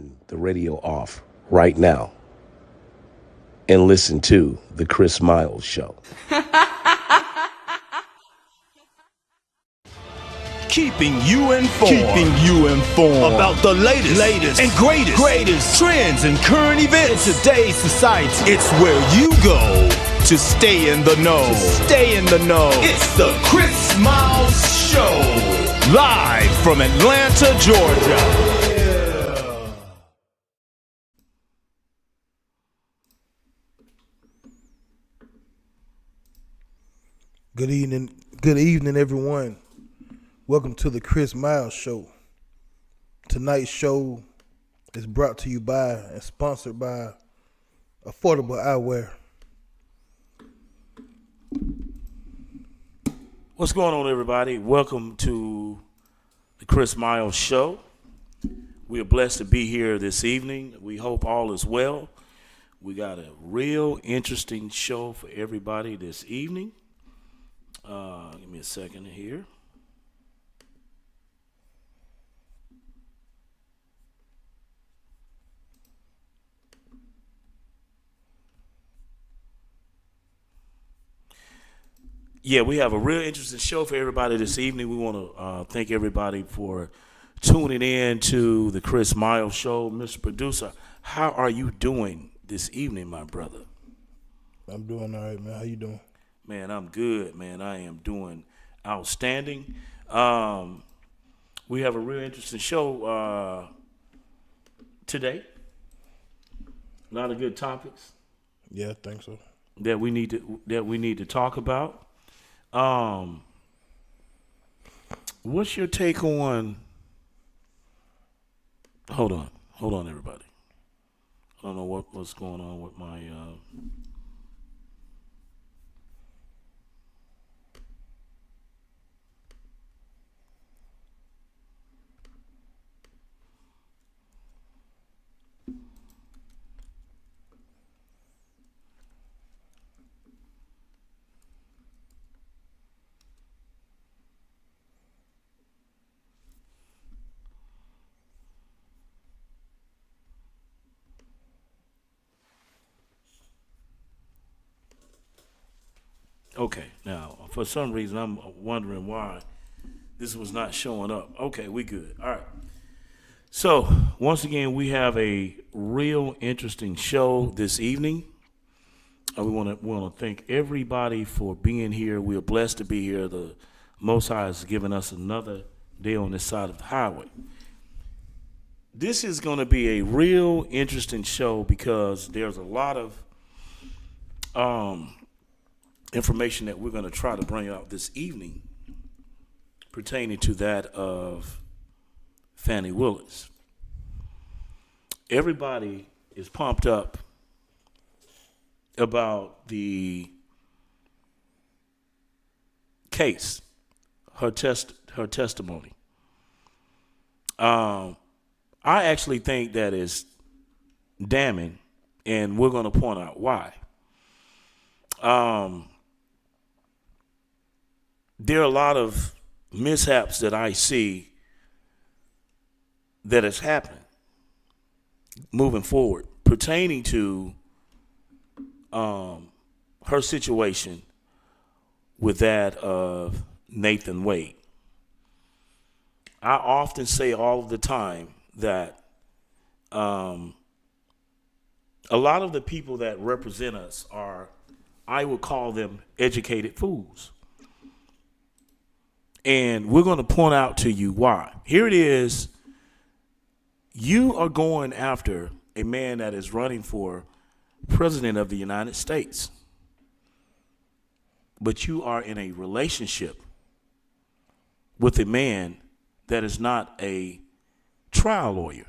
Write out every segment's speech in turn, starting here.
turn the radio off right now and listen to The Chris Miles Show. Keeping you informed. About the latest and greatest trends and current events in today's society. It's where you go to stay in the know. It's the Chris Miles Show. Live from Atlanta, Georgia. Good evening, everyone. Welcome to the Chris Miles Show. Tonight's show is brought to you by and sponsored by Affordable Eyewear. What's going on, everybody? Welcome to the Chris Miles Show. We are blessed to be here this evening. We hope all is well. We got a real interesting show for everybody this evening. Give me a second here. Yeah, we have a real interesting show for everybody this evening. We want to thank everybody for tuning in to the Chris Miles Show. Mr. Producer, how are you doing this evening, my brother? I'm doing all right, man. How you doing? Man, I'm good, man. I am doing outstanding. We have a real interesting show today. A lot of good topics. Yeah, I think so. That we need to talk about. What's your take on? Hold on, everybody. I don't know what's going on with my. Okay, now, for some reason, I'm wondering why this was not showing up. Okay, we good. All right. So, once again, we have a real interesting show this evening. We want to thank everybody for being here. We are blessed to be here. The Most High has given us another day on this side of the highway. This is going to be a real interesting show because there's a lot of information that we're going to try to bring out this evening pertaining to that of Fani Willis. Everybody is pumped up about the case, her testimony. I actually think that is damning, and we're going to point out why. There are a lot of mishaps that I see that is happening moving forward pertaining to her situation with that of Nathan Wade. I often say all of the time that a lot of the people that represent us are, I would call them educated fools. And we're going to point out to you why. Here it is. You are going after a man that is running for president of the United States. But you are in a relationship with a man that is not a trial lawyer,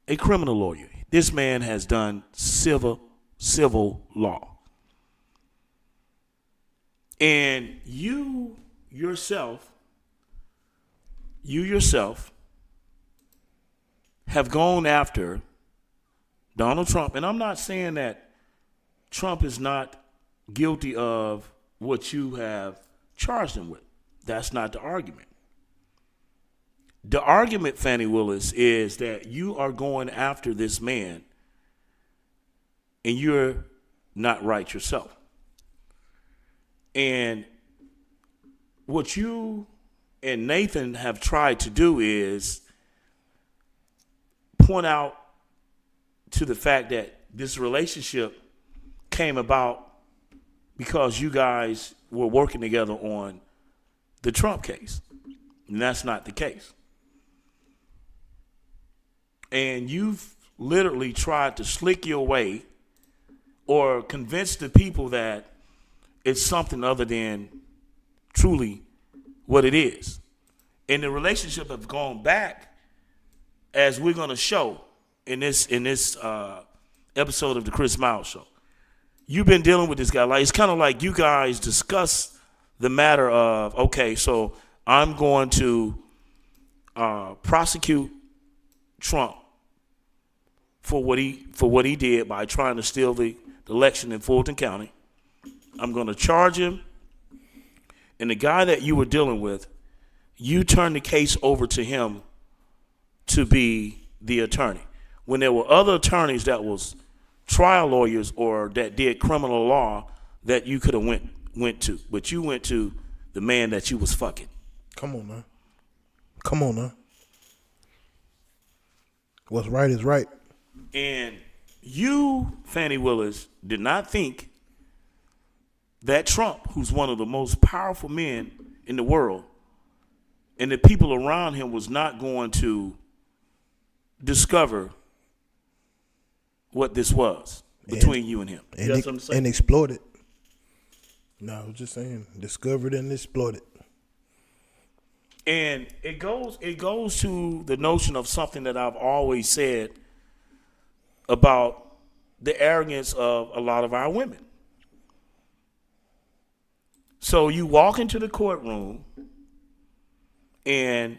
a criminal lawyer. This man has done civil law. And you yourself have gone after Donald Trump. And I'm not saying that Trump is not guilty of what you have charged him with. That's not the argument. The argument, Fani Willis, is that you are going after this man and you're not right yourself. And what you and Nathan have tried to do is point out to the fact that this relationship came about because you guys were working together on the Trump case. And that's not the case. And you've literally tried to slick your way or convince the people that it's something other than truly what it is. And the relationship have gone back, as we're going to show in this episode of the Chris Miles Show. You've been dealing with this guy. Like, it's kind of like you guys discuss the matter of, okay, so I'm going to prosecute Trump for what he did by trying to steal the election in Fulton County. I'm going to charge him. And the guy that you were dealing with, you turned the case over to him to be the attorney. When there were other attorneys that was trial lawyers or that did criminal law that you could have went to. But you went to the man that you was fucking. Come on now. What's right is right. And you, Fani Willis, did not think that Trump, who's one of the most powerful men in the world, and the people around him was not going to discover what this was between you and him. And, That's what I'm saying? And exploit it. No, I was just saying, discover it and exploit it. And it goes to the notion of something that I've always said about the arrogance of a lot of our women. So you walk into the courtroom and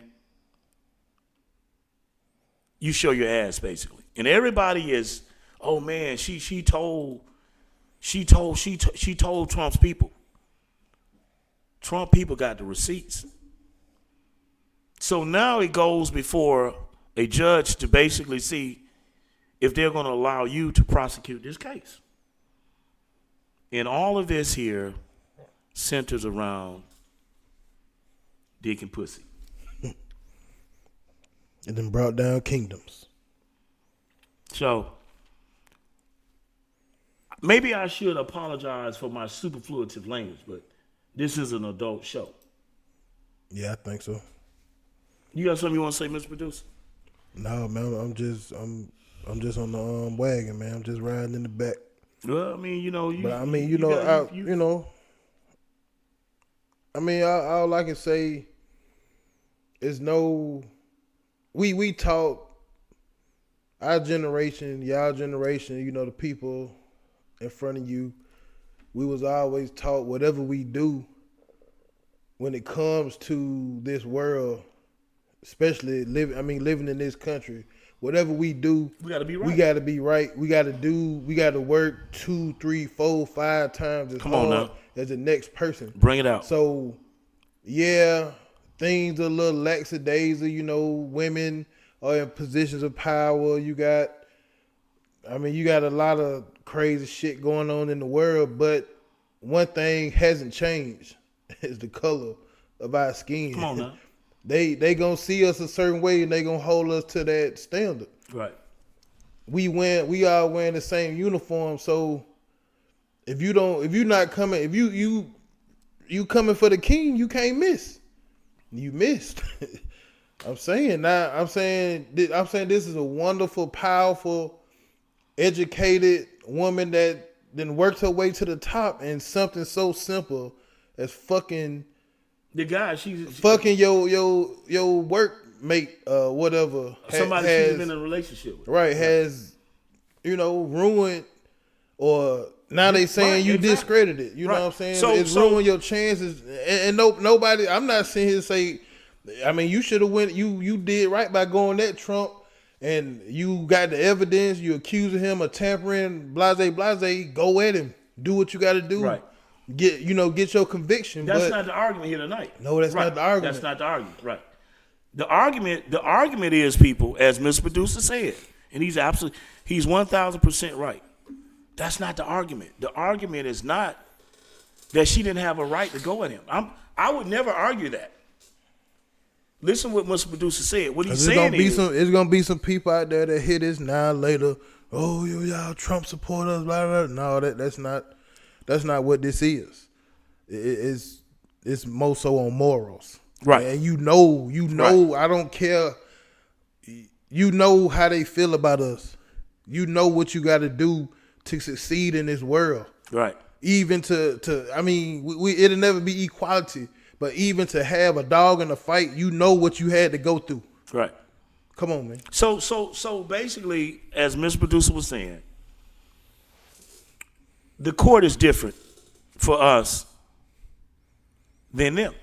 you show your ass, basically. And everybody is, oh man, she told Trump's people. Trump people got the receipts. So now it goes before a judge to basically see if they're going to allow you to prosecute this case. And all of this here centers around dick and pussy. And then brought down kingdoms. So maybe I should apologize for my superfluitive language, but this is an adult show. Yeah, I think so. You got something you want to say, Mr. Producer? No, man, I'm just on the wagon, man. I'm just riding in the back. Well, I mean, all I can say is we taught our generation, y'all generation, the people in front of you, we was always taught whatever we do when it comes to this world, especially living in this country, whatever we do, we gotta be right. We gotta be right. We gotta work 2, 3, 4, 5 times as hard as the next person. Bring it out. So, yeah, things are a little lackadaisy. Women are in positions of power. You got a lot of crazy shit going on in the world, but one thing hasn't changed is the color of our skin. Come on now. They gonna see us a certain way and they gonna hold us to that standard. Right. We all wearing the same uniform, so if you coming for the king, you can't miss. You missed. I'm saying this is a wonderful, powerful, educated woman that then worked her way to the top, and something so simple as fucking the guy she's fucking your workmate, whatever. Somebody she's been in a relationship with. Right, has ruined, or now they saying you discredited. You know what I'm saying? It's ruined your chances. And nobody. I'm not sitting here to say. I mean, you should have went. You did right by going at Trump, and you got the evidence. You accusing him of tampering. Blase. Go at him. Do what you got to do. Right. Get your conviction. That's not the argument here tonight. No, that's not the argument. That's not the argument. Right. The argument is, people, as Mr. Producer said, and he's 1,000% right. That's not the argument. The argument is not that she didn't have a right to go at him. I would never argue that. Listen what Mr. Producer said. What he's saying is, it's gonna be some people out there that hear this now later. Oh, y'all Trump supporters, blah blah. No, that's not what this is. It's more so on morals, right? And you know, right. I don't care. You know how they feel about us. You know what you got to do to succeed in this world, right? Even to I mean, it'll never be equality. But even to have a dog in a fight, you know what you had to go through. Right. Come on, man. So basically, as Mr. Producer was saying, the court is different for us than them.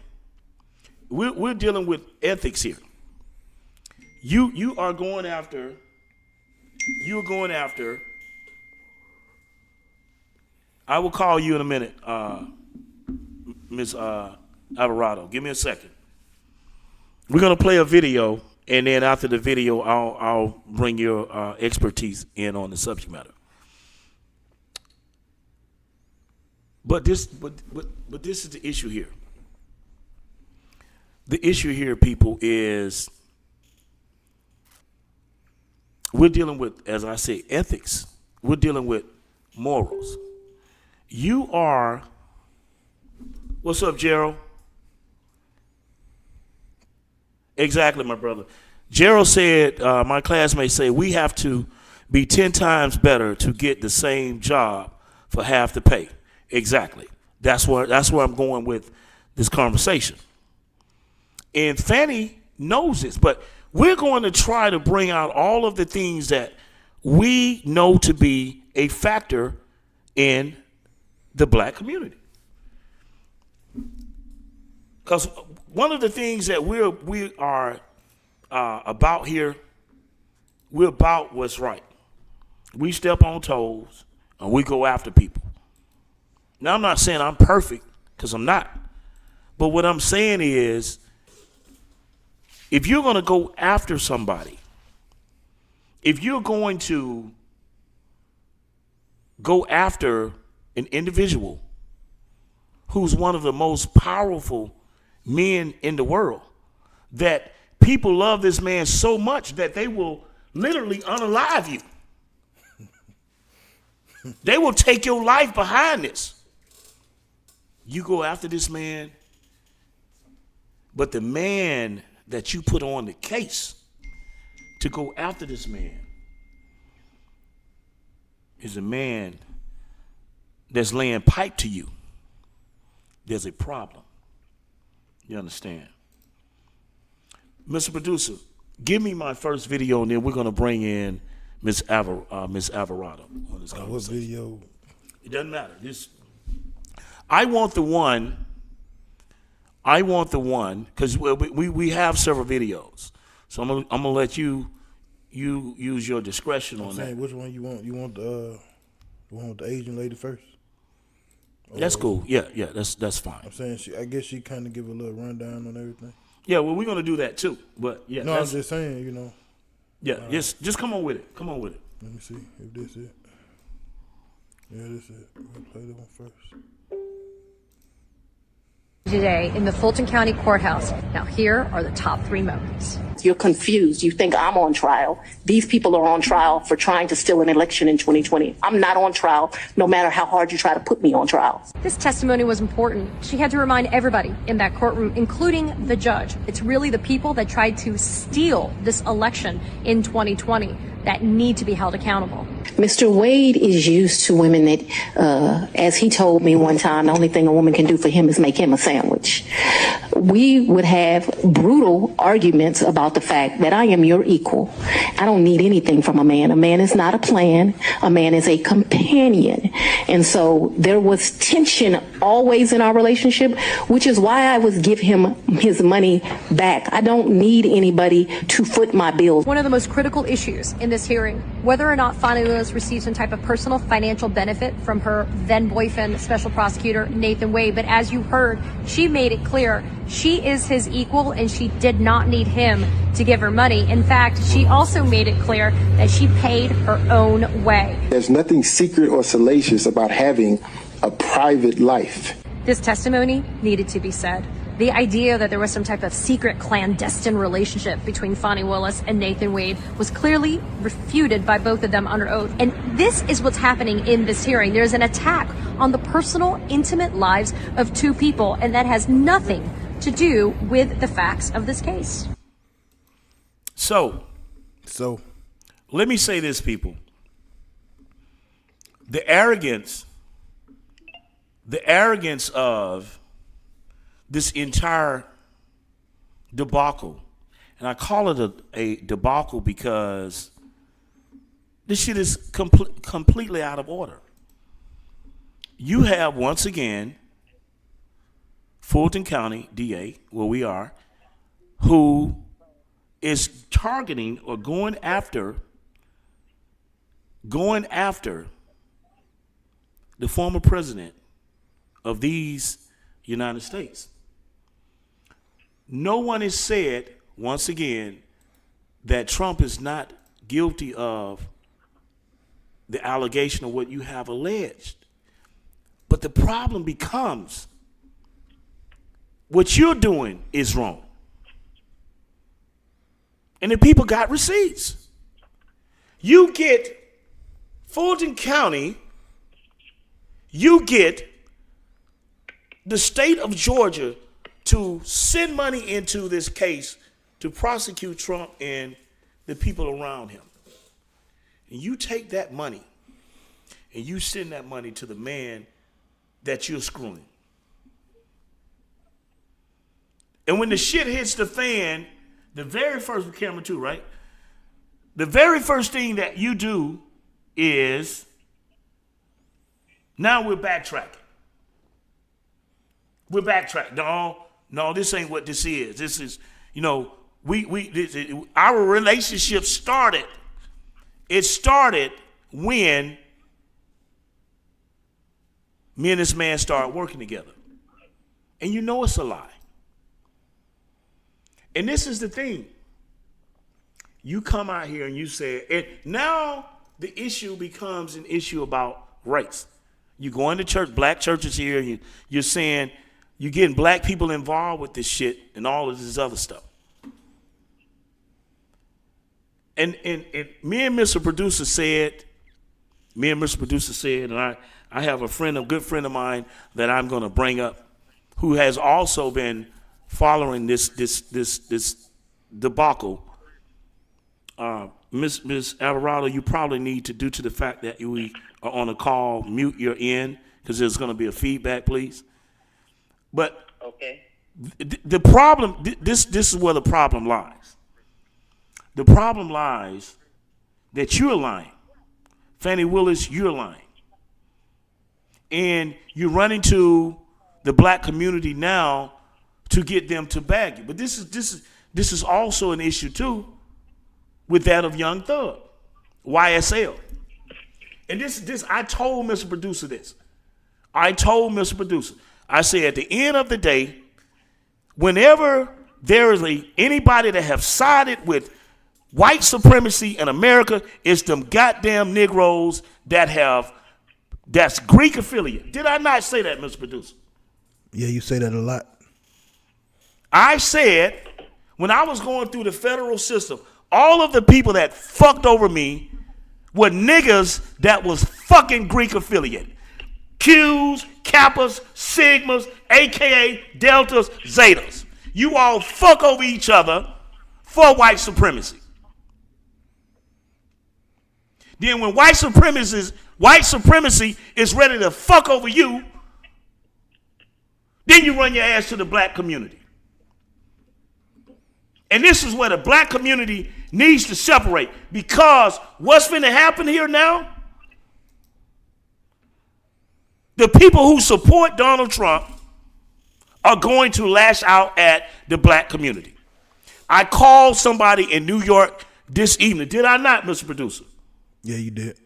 We're dealing with ethics here. You're going after I will call you in a minute, Ms. Alvarado. Give me a second. We're gonna play a video, and then after the video, I'll bring your expertise in on the subject matter. But this is the issue here. The issue here, people, is we're dealing with, as I say, ethics. We're dealing with morals. You are. What's up, Gerald? Exactly, my brother. Gerald said, my classmates say, we have to be 10 times better to get the same job for half the pay. Exactly. That's where I'm going with this conversation. And Fani knows this, but we're going to try to bring out all of the things that we know to be a factor in the black community. Because one of the things that we are about here, we're about what's right. We step on toes and we go after people. Now, I'm not saying I'm perfect, because I'm not. But what I'm saying is, if you're going to go after somebody, if you're going to go after an individual who's one of the most powerful men in the world, that people love this man so much that they will literally unalive you. They will take your life behind this. You go after this man, but the man that you put on the case to go after this man is a man that's laying pipe to you. There's a problem. You understand? Mr. Producer, give me my first video, and then we're going to bring in Miss Alvarado on this conversation. What video? It doesn't matter. I want the one, because we have several videos. So I'm gonna let you use your discretion on that. Which one you want? You want the one with the Asian lady first? That's cool. Yeah, that's fine. I'm saying I guess she kind of give a little rundown on everything. Yeah, well, we're gonna do that too. But yeah, no, I'm just saying, Yeah, just come on with it. Come on with it. Let me see if this is it. Yeah, this is it. We'll play the one first. Today in the Fulton County Courthouse. Now here are the top 3 moments. You're confused. You think I'm on trial. These people are on trial for trying to steal an election in 2020. I'm not on trial, no matter how hard you try to put me on trial. This testimony was important. She had to remind everybody in that courtroom, including the judge. It's really the people that tried to steal this election in 2020 that need to be held accountable. Mr. Wade is used to women that, as he told me one time, the only thing a woman can do for him is make him a sandwich. We would have brutal arguments about the fact that I am your equal. I don't need anything from a man. A man is not a plan. A man is a companion. And so there was tension always in our relationship, which is why I would give him his money back. I don't need anybody to foot my bills. One of the most critical issues in this hearing whether or not Fani Willis received some type of personal financial benefit from her then boyfriend, special prosecutor Nathan Wade. But as you heard, she made it clear she is his equal and she did not need him to give her money. In fact, she also made it clear that she paid her own way. There's nothing secret or salacious about having a private life. This testimony needed to be said. The idea that there was some type of secret clandestine relationship between Fani Willis and Nathan Wade was clearly refuted by both of them under oath. And this is what's happening in this hearing. There's an attack on the personal, intimate lives of two people, and that has nothing to do with the facts of this case. So, let me say this, people. The arrogance of this entire debacle, and I call it a debacle because this shit is completely out of order. You have, once again, Fulton County DA, where we are, who is targeting or going after the former president of these United States. No one has said, once again, that Trump is not guilty of the allegation of what you have alleged. But the problem becomes, what you're doing is wrong. And the people got receipts. You get Fulton County, you get the state of Georgia to send money into this case to prosecute Trump and the people around him. And you take that money and you send that money to the man that you're screwing. And when the shit hits the fan, the very first, camera two, right? The very first thing that you do is, now we're backtracking. We're backtracking. No, this ain't what this is. This is, our relationship started. It started when me and this man started working together. And you know it's a lie. And this is the thing. You come out here and you say, and now the issue becomes an issue about race. You go into church, black churches here, and you're saying, you're getting black people involved with this shit and all of this other stuff. And me and Mr. Producer said, and I have a good friend of mine that I'm going to bring up, who has also been following this debacle. Ms. Alvarado, you probably need to, due to the fact that we are on a call, mute your end, because there's going to be a feedback, please. But okay. The problem, this is where the problem lies. The problem lies that you're lying. Fani Willis, you're lying. And you're running to the black community now to get them to bag you. But this is also an issue too with that of Young Thug, YSL. And this I told Mr. Producer this. I say at the end of the day, whenever there is anybody that have sided with white supremacy in America, it's them goddamn Negroes that's Greek affiliate. Did I not say that, Mr. Producer? Yeah, you say that a lot. I said, when I was going through the federal system, all of the people that fucked over me were niggas that was fucking Greek affiliate. Qs, Kappas, Sigmas, AKA, Deltas, Zetas. You all fuck over each other for white supremacy. Then when white supremacy is ready to fuck over you, then you run your ass to the black community. And this is where the black community needs to separate, because what's finna happen here now, the people who support Donald Trump are going to lash out at the black community. I called somebody in New York this evening. Did I not, Mr. Producer? Yeah, you did.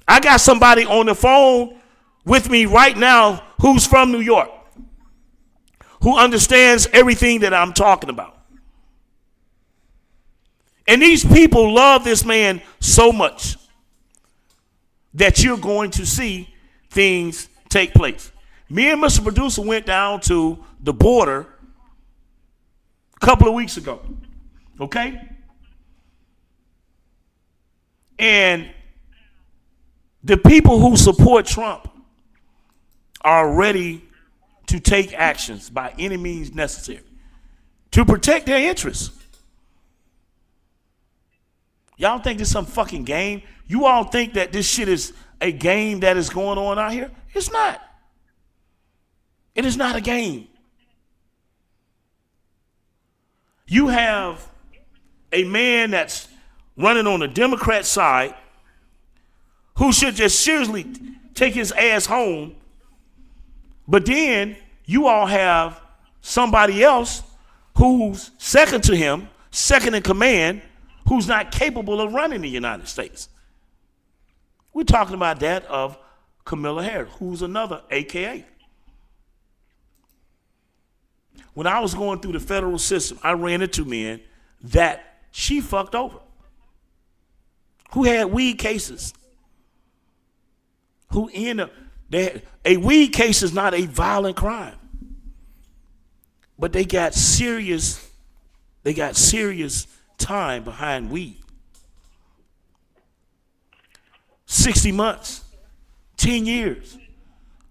I got somebody on the phone with me right now who's from New York, who understands everything that I'm talking about. And these people love this man so much that you're going to see things take place. Me and Mr. Producer went down to the border a couple of weeks ago. Okay? And the people who support Trump are ready to take actions by any means necessary to protect their interests. Y'all think this is some fucking game? You all think that this shit is a game that is going on out here? It's not. It is not a game. You have a man that's running on the Democrat side who should just seriously take his ass home. But then you all have somebody else who's second to him, second in command, who's not capable of running the United States. We're talking about that of Kamala Harris, who's another AKA. When I was going through the federal system, I ran into men that she fucked over, who had weed cases, who end up, a weed case is not a violent crime, but they got serious time behind weed. 60 months, 10 years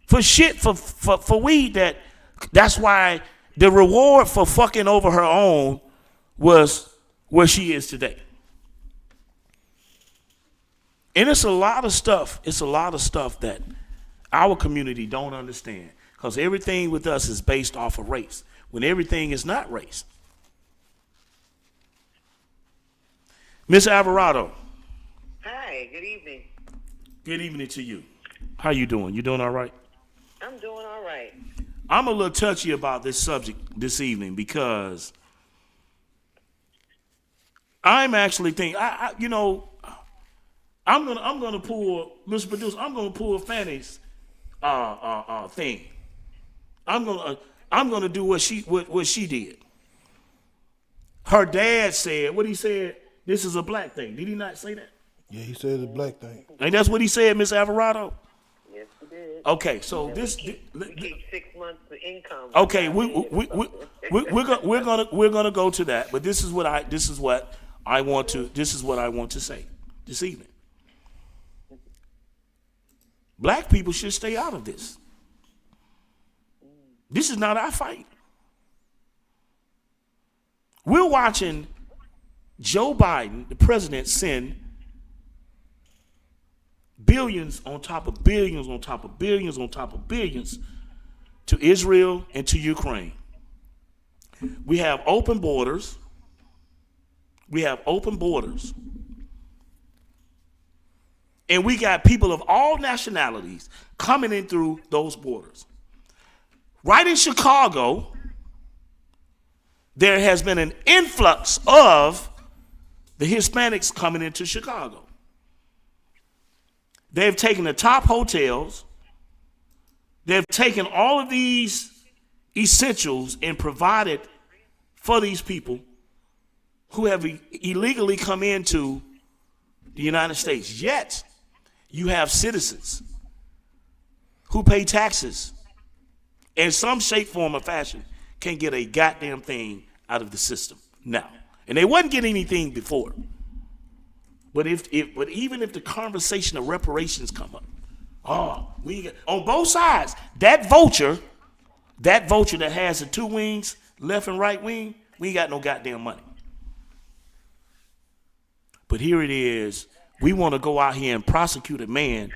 for shit for weed. That's why the reward for fucking over her own was where she is today. And it's a lot of stuff that our community don't understand, because everything with us is based off of race when everything is not race. Miss Alvarado. Hi, good evening. Good evening to you. How you doing? You doing all right? I'm doing all right. I'm a little touchy about this subject this evening because I'm actually thinking, I'm gonna pull, Mr. Producer, I'm gonna pull Fani's thing. I'm gonna do what she did. Her dad said, what he said, this is a black thing. Did he not say that? Yeah, he said the black thing. And that's what he said, Miss Alvarado? Yes, he did. Okay, so this keep 6 months of income. okay, we're gonna go to that, but this is what I want to say this evening. Black people should stay out of this. This is not our fight. We're watching Joe Biden, the president, send billions on top of billions on top of billions on top of billions to Israel and to Ukraine. We have open borders. And we got people of all nationalities coming in through those borders. Right in Chicago, there has been an influx of the Hispanics coming into Chicago. They've taken the top hotels. They've taken all of these essentials and provided for these people who have illegally come into the United States. Yet, you have citizens who pay taxes in some shape, form, or fashion, can't get a goddamn thing out of the system now. And they wasn't getting anything before. But even if the conversation of reparations come up, on both sides, that vulture that has the two wings, left and right wing, we ain't got no goddamn money. But here it is. We want to go out here and prosecute a man.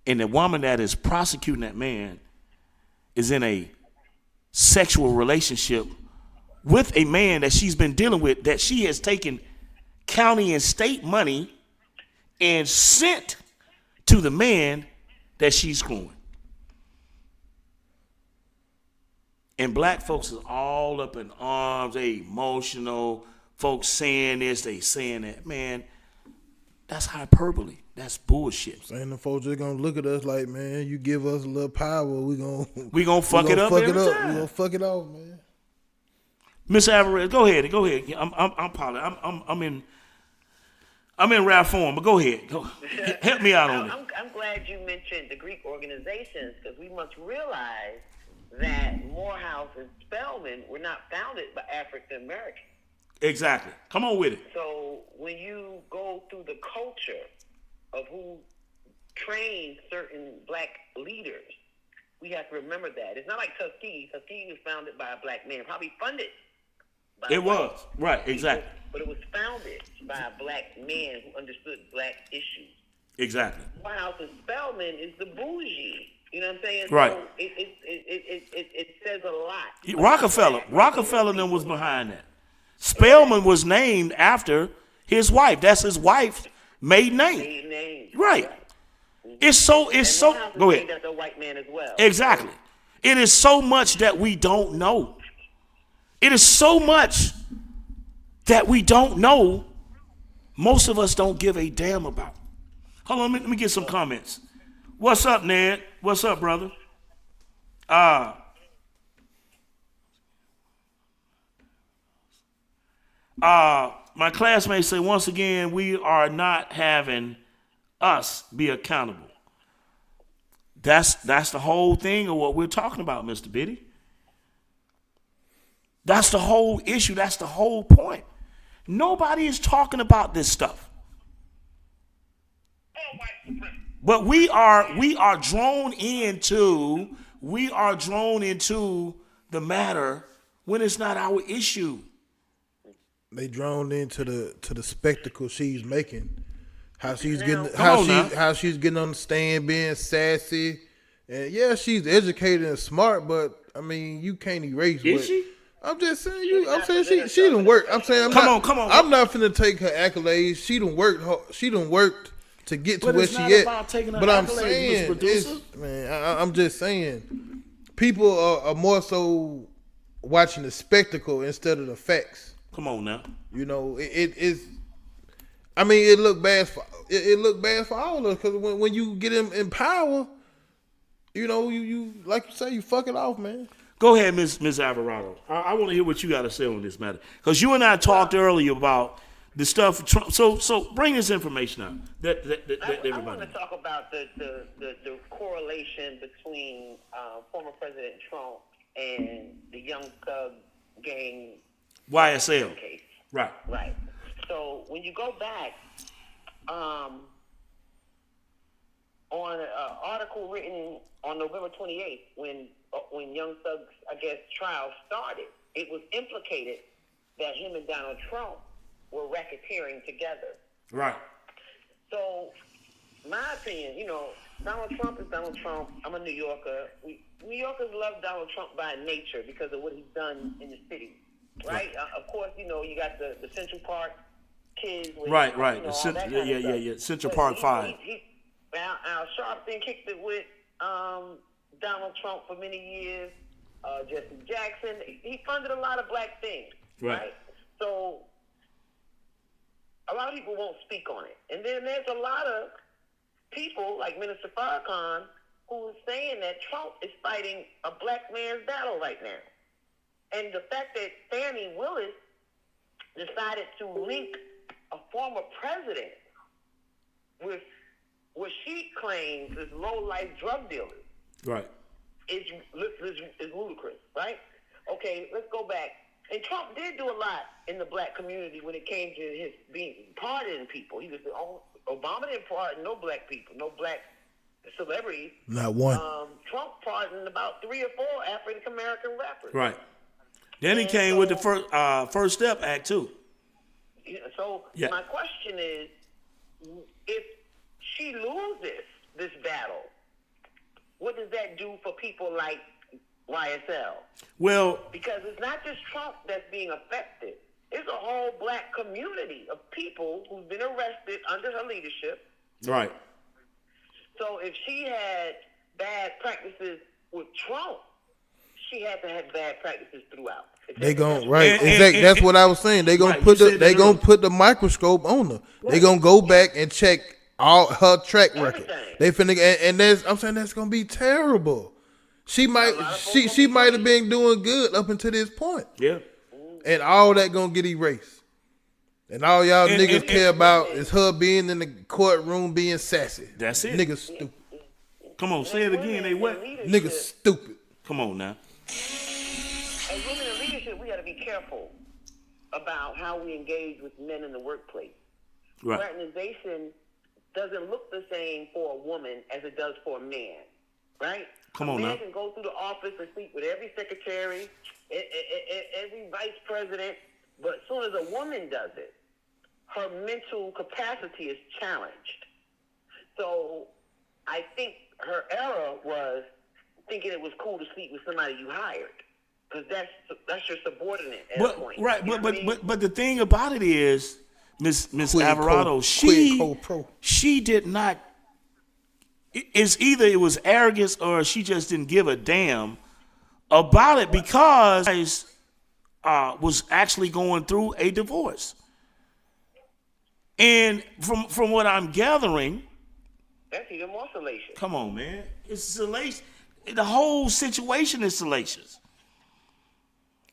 And the woman that is prosecuting that man is in a sexual relationship with a man that she's been dealing with, that she has taken county and state money and sent to the man that she's screwing. And black folks is all up in arms. They emotional. Folks saying this, they saying that. Man, that's hyperbole. That's bullshit. And the folks just gonna look at us like, man, you give us a little power, we gonna fuck it up every time. We gonna fuck it off, man. Miss Alvarez, go ahead. I'm in rap form, but go ahead. Help me out on it. I'm glad you mentioned the Greek organizations, because we must realize that Morehouse and Spelman were not founded by African Americans. Exactly. Come on with it. So when you go through the culture of who trained certain black leaders, we have to remember that. It's not like Tuskegee. Tuskegee was founded by a black man, probably funded by It was. Right, exactly. But it was founded by a black man who understood black issues. Exactly. Morehouse and Spelman is the bougie. You know what I'm saying? Right. So it says a lot. Rockefeller and them was behind that. Spelman was named after his wife. That's his wife's maiden name. Right. It's so. Go ahead. That's a white man as well. Exactly. It is so much that we don't know. It is so much that we don't know. Most of us don't give a damn about. Hold on, let me get some comments. What's up, Ned? What's up, brother? My classmates say, once again, we are not having us be accountable. That's the whole thing of what we're talking about, Mr. Biddy. That's the whole issue. That's the whole point. Nobody is talking about this stuff. But we are drawn into the matter when it's not our issue. They drawn into the spectacle she's making. How she's getting on the stand, being sassy, and yeah, she's educated and smart. But I mean, you can't erase. Is she? I'm just saying she done worked. I'm saying come on. I'm not finna take her accolades. She done worked to get to where she at. But I'm saying, I'm just saying, people are more so watching the spectacle instead of the facts. Come on now. You know, it is. I mean, it look bad for all of us, because when you get in power, you know, you like you say, you fuck it off, man. Go ahead, Ms. Alvarado. I want to hear what you got to say on this matter, because you and I talked earlier about the stuff. So bring this information out that everybody. I want to talk about the correlation between former President Trump and the Young Thug gang YSL case. Right. So when you go back on an article written on November 28th, when Young Thug's, I guess, trial started, it was implicated that him and Donald Trump were racketeering together. Right. So, my opinion, you know, Donald Trump is Donald Trump. I'm a New Yorker. New Yorkers love Donald Trump by nature because of what he's done in the city, right? Of course, you know, you got the Central Park kids. Right. You know, Yeah. Central Park 5. Al Sharpton kicked it with Donald Trump for many years. Jesse Jackson. He funded a lot of black things, right? So a lot of people won't speak on it. And then there's a lot of people like Minister Farrakhan who is saying that Trump is fighting a black man's battle right now. And the fact that Fani Willis decided to link a former president with what she claims is low-life drug dealers, right, is ludicrous, right? Okay, let's go back. And Trump did do a lot in the black community when it came to his being pardoning people. He was the only, Obama didn't pardon no black people, no black celebrities. Not one. Trump pardoned about 3 or 4 African American rappers. Right. Then he came with the First Step Act too. So my question is, if she loses this battle, what does that do for people like YSL? Well, because it's not just Trump that's being affected. It's a whole black community of people who've been arrested under her leadership. Right. So if she had bad practices with Trump, she had to have bad practices throughout. They gon' exactly. That's what I was saying. They gonna put the microscope on her. Right. They gonna go back and check all her track record. They finna and I'm saying that's gonna be terrible. She might have been doing good up until this point. Yeah. And all that gonna get erased. And all y'all niggas care about is her being in the courtroom being sassy. That's it. Niggas stupid. Come on, say it again. They what? Niggas stupid. Come on now. As women in leadership, we got to be careful about how we engage with men in the workplace. Right. Fraternization doesn't look the same for a woman as it does for a man, right? Come on now. A man can go through the office and sleep with every secretary, every vice president, but as soon as a woman does it, her mental capacity is challenged. So I think her error was thinking it was cool to sleep with somebody you hired, because that's your subordinate at a point. Right, but the thing about it is, Miss Alvarado, she did not. It's either it was arrogance or she just didn't give a damn about it because was actually going through a divorce, and from what I'm gathering. That's even more salacious. Come on, man. It's salacious. The whole situation is salacious.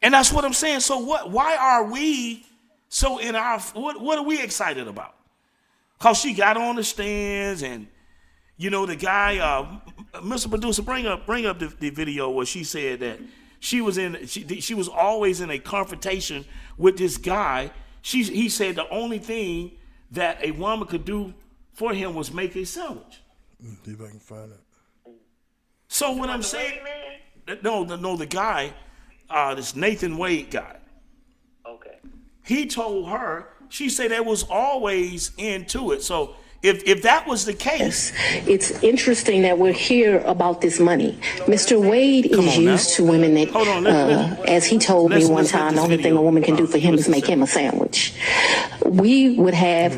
And that's what I'm saying. So what? Why are we so in our... What are we excited about? Because she got on the stands and, you know, the guy... Mr. Producer, bring up the video where she said that she was always in a confrontation with this guy. He said the only thing that a woman could do for him was make a sandwich. See if I can find it. So what I'm saying, the guy, this Nathan Wade guy. Okay. He told her. She said that was always into it. So if that was the case, it's interesting that we're here about this money. Mr. Wade is used to women that, as he told me one time, the only thing a woman can do for him is make him a sandwich. We would have.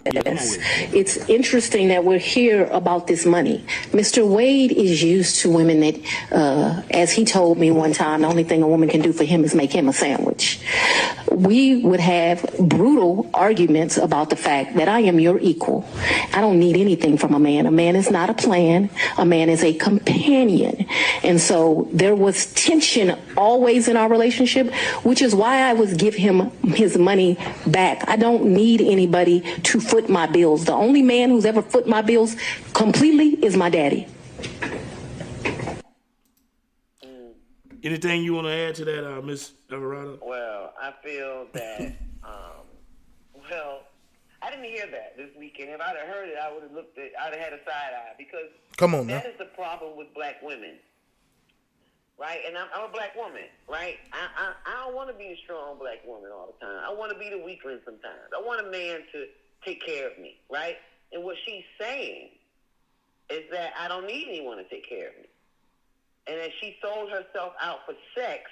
It's interesting that we're here about this money. Mr. Wade is used to women that, as he told me one time, the only thing a woman can do for him is make him a sandwich. We would have brutal arguments about the fact that I am your equal. I don't need anything from a man. A man is not a plan. A man is a companion. And so there was tension always in our relationship, which is why I would give him his money back. I don't need anybody to foot my bills. The only man who's ever foot my bills completely is my daddy. Anything you want to add to that, Miss Alvarado? Well, I feel that, I didn't hear that this weekend. If I'd have heard it, I'd have had a side eye, because that is the problem with black women, right? And I'm a black woman, right? I don't want to be a strong black woman all the time. I want to be the weakling sometimes. I want a man to take care of me, right? And what she's saying is that I don't need anyone to take care of me. And that she sold herself out for sex,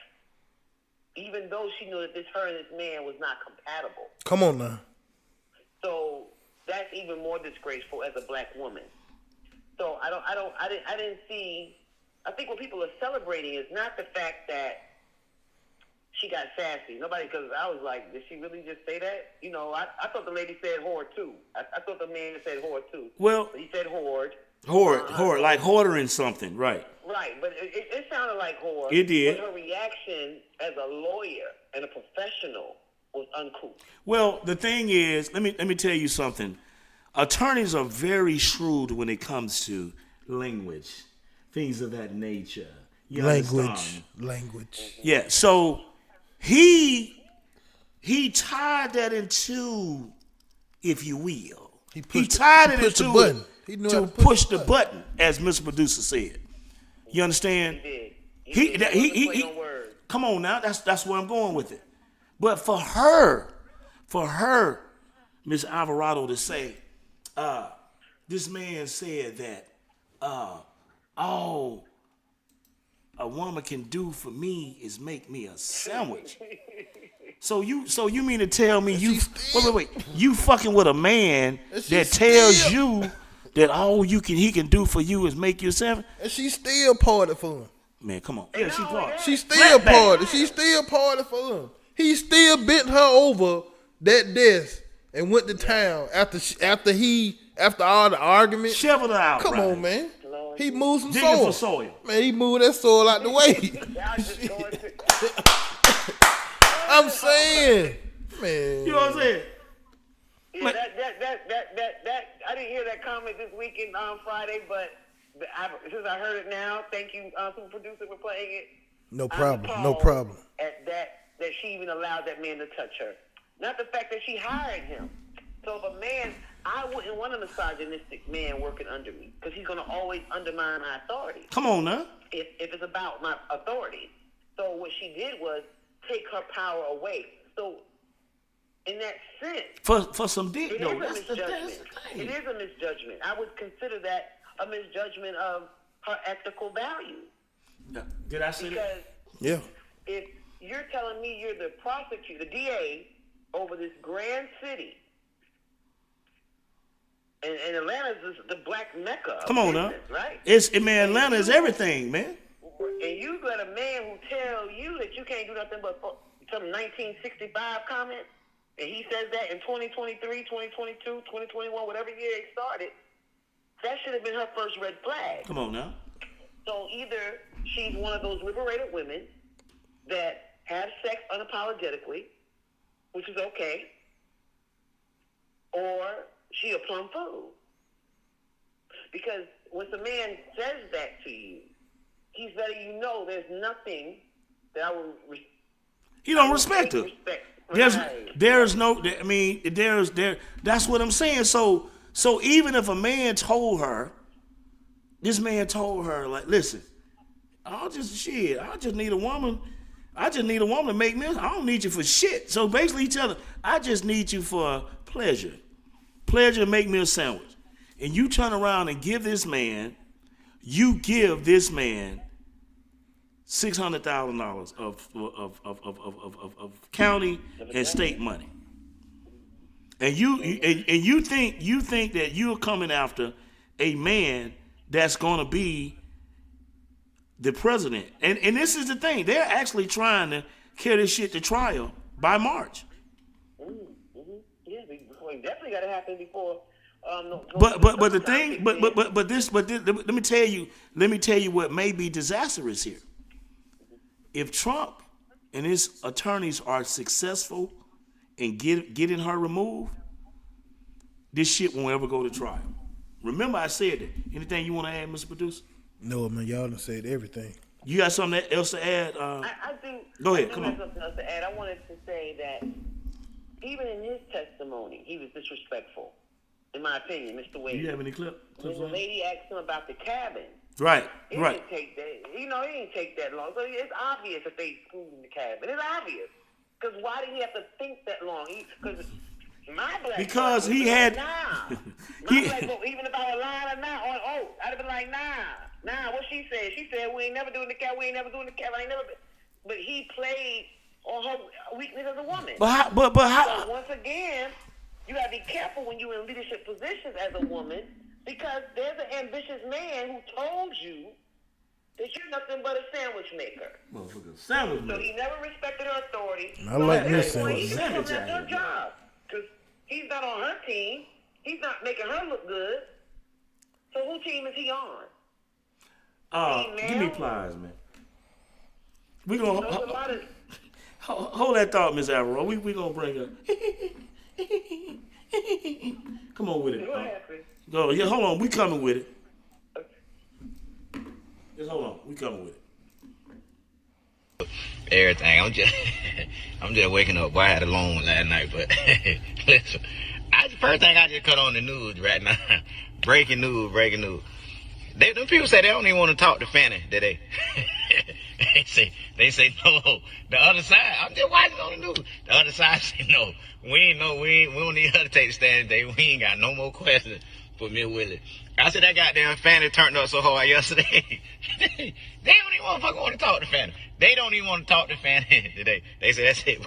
even though she knew that her and this man was not compatible. Come on now. So that's even more disgraceful as a black woman. So I didn't see. I think what people are celebrating is not the fact that she got sassy. Nobody, because I was like, did she really just say that? You know, I thought the lady said whore too. I thought the man said whore too. Well, he said hoard. Hoard, like hoarding something, right? Right, but it sounded like whore. It did. But her reaction as a lawyer and a professional was uncouth. Well, the thing is, let me tell you something. Attorneys are very shrewd when it comes to language, things of that nature. You language. Yeah. So he tied that into, if you will, he tied it into the button. To push the button, as Mr. Producer said. You understand? He come on now, that's where I'm going with it. But for her, Miss Alvarado, to say, this man said that all a woman can do for me is make me a sandwich. So you mean to tell me wait, you fucking with a man that tells you that all he can do for you is make you a sandwich? And she still parted for him. Man, come on. Yeah, she part. She still party. She still party for him. He still bent her over that desk and went to town after all the arguments. Shoveled her out. Come on, man. He moved some Digging soil. for soil. Man, he moved that soil out the way. I'm saying, man. You know what I'm saying? Yeah, that I didn't hear that comment this weekend on Friday, but since I heard it now, thank you, super producer, for playing it. No problem. No problem. At that she even allowed that man to touch her. Not the fact that she hired him. So if a man, I wouldn't want a misogynistic man working under me because he's going to always undermine my authority. Come on now. If it's about my authority. So what she did was take her power away. So in that sense, for some dick, though, that's the thing. It is a misjudgment. I would consider that a misjudgment of her ethical values. Did I say that? Yeah. If you're telling me you're the prosecutor, the DA, over this grand city, and Atlanta's the black mecca. Come on now, right? Atlanta is everything, man. And you got a man who tell you that you can't do nothing but some 1965 comment, and he says that in 2023, 2022, 2021, whatever year it started. That should have been her first red flag. Come on now. So either she's one of those liberated women that have sex unapologetically, which is okay, or she a plum fool. Because when the man says that to you, he's letting you know there's nothing that I would he don't respect her. There's no, I mean, that's what I'm saying. So even if a man told her, this man told her, like, listen, I just need a woman. I just need a woman to make me. I don't need you for shit. So basically, he tell her, I just need you for pleasure. Pleasure to make me a sandwich. And you turn around and give this man $600,000 of county and state money. And you think that you're coming after a man that's gonna be the president. And this is the thing. They're actually trying to carry this shit to trial by March. Yeah, we definitely got to happen before. But the thing, but let me tell you what may be disastrous here. If Trump and his attorneys are successful in getting her removed, this shit won't ever go to trial. Remember, I said that. Anything you want to add, Mr. Producer? No, man, y'all done said everything. You got something else to add? I do. Go ahead, come on. Something else to add. I wanted to say that even in his testimony, he was disrespectful, in my opinion, Mr. Wade. Do you have any clips? When the lady asked him about the cabin, right. It didn't take that. It didn't take that long. So it's obvious that they screwed in the cabin. It's obvious. Because why did he have to think that long? Because he had. Even if I was lying or not on oath, I'd have been like, nah. What she said? She said we ain't never doing the cabin. We ain't never doing the cabin. I ain't never been. But he played on her weakness as a woman. But how? So once again, you gotta be careful when you're in leadership positions as a woman, because there's an ambitious man who told you that you're nothing but a sandwich maker. Sandwich maker. So he never respected her authority. I like this sandwich. He's that's her job. Because he's not on her team. He's not making her look good. So whose team is he on? Give me plies, man. We gonna hold that thought, Miss Averill. We gonna bring her. Come on with it. Go. Yeah, hold on. We coming with it. Just hold on. We coming with it. Everything. I'm just waking up. Boy, I had a long one last night, but listen. First thing I just cut on the news right now. Breaking news. Them people say they don't even want to talk to Fani today. They say no. The other side, I'm just watching on the news. The other side say no. We don't need her to take the stand today. We ain't got no more questions for Miss Willis. I said that goddamn Fani turned up so hard yesterday. They don't even want to talk to Fani. They don't even want to talk to Fani today. They say that's it.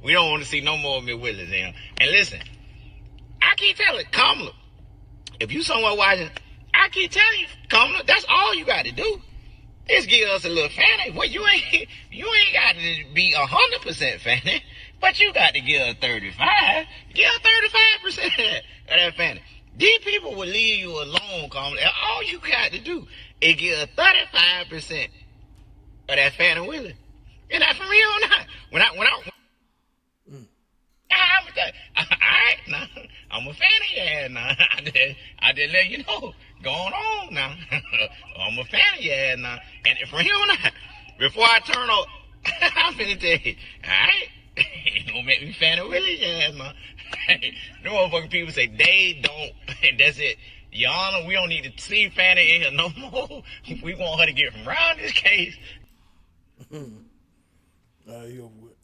We don't want to see no more of Miss Willis. And listen, I keep telling Kamala, if you somewhere watching, I keep telling you, Kamala, that's all you got to do. Just give us a little Fanny. Well, you ain't got to be 100% Fanny, but you got to give her 35. Give her 35% of that Fanny. These people will leave you alone, Carmen. All you got to do is give her 35% of that Fani Willis. And that's from here on out. Alright, now I'm a Fanny ass now. I did let you know. Going on now. I'm a Fanny ass now. And from here on out, before I turn up, I'm finna tell you, alright? You gonna make me Fani Willis ass now. No motherfucking people say they don't, and that's it. Your Honor, we don't need to see Fanny in here no more. We want her to get from around this case.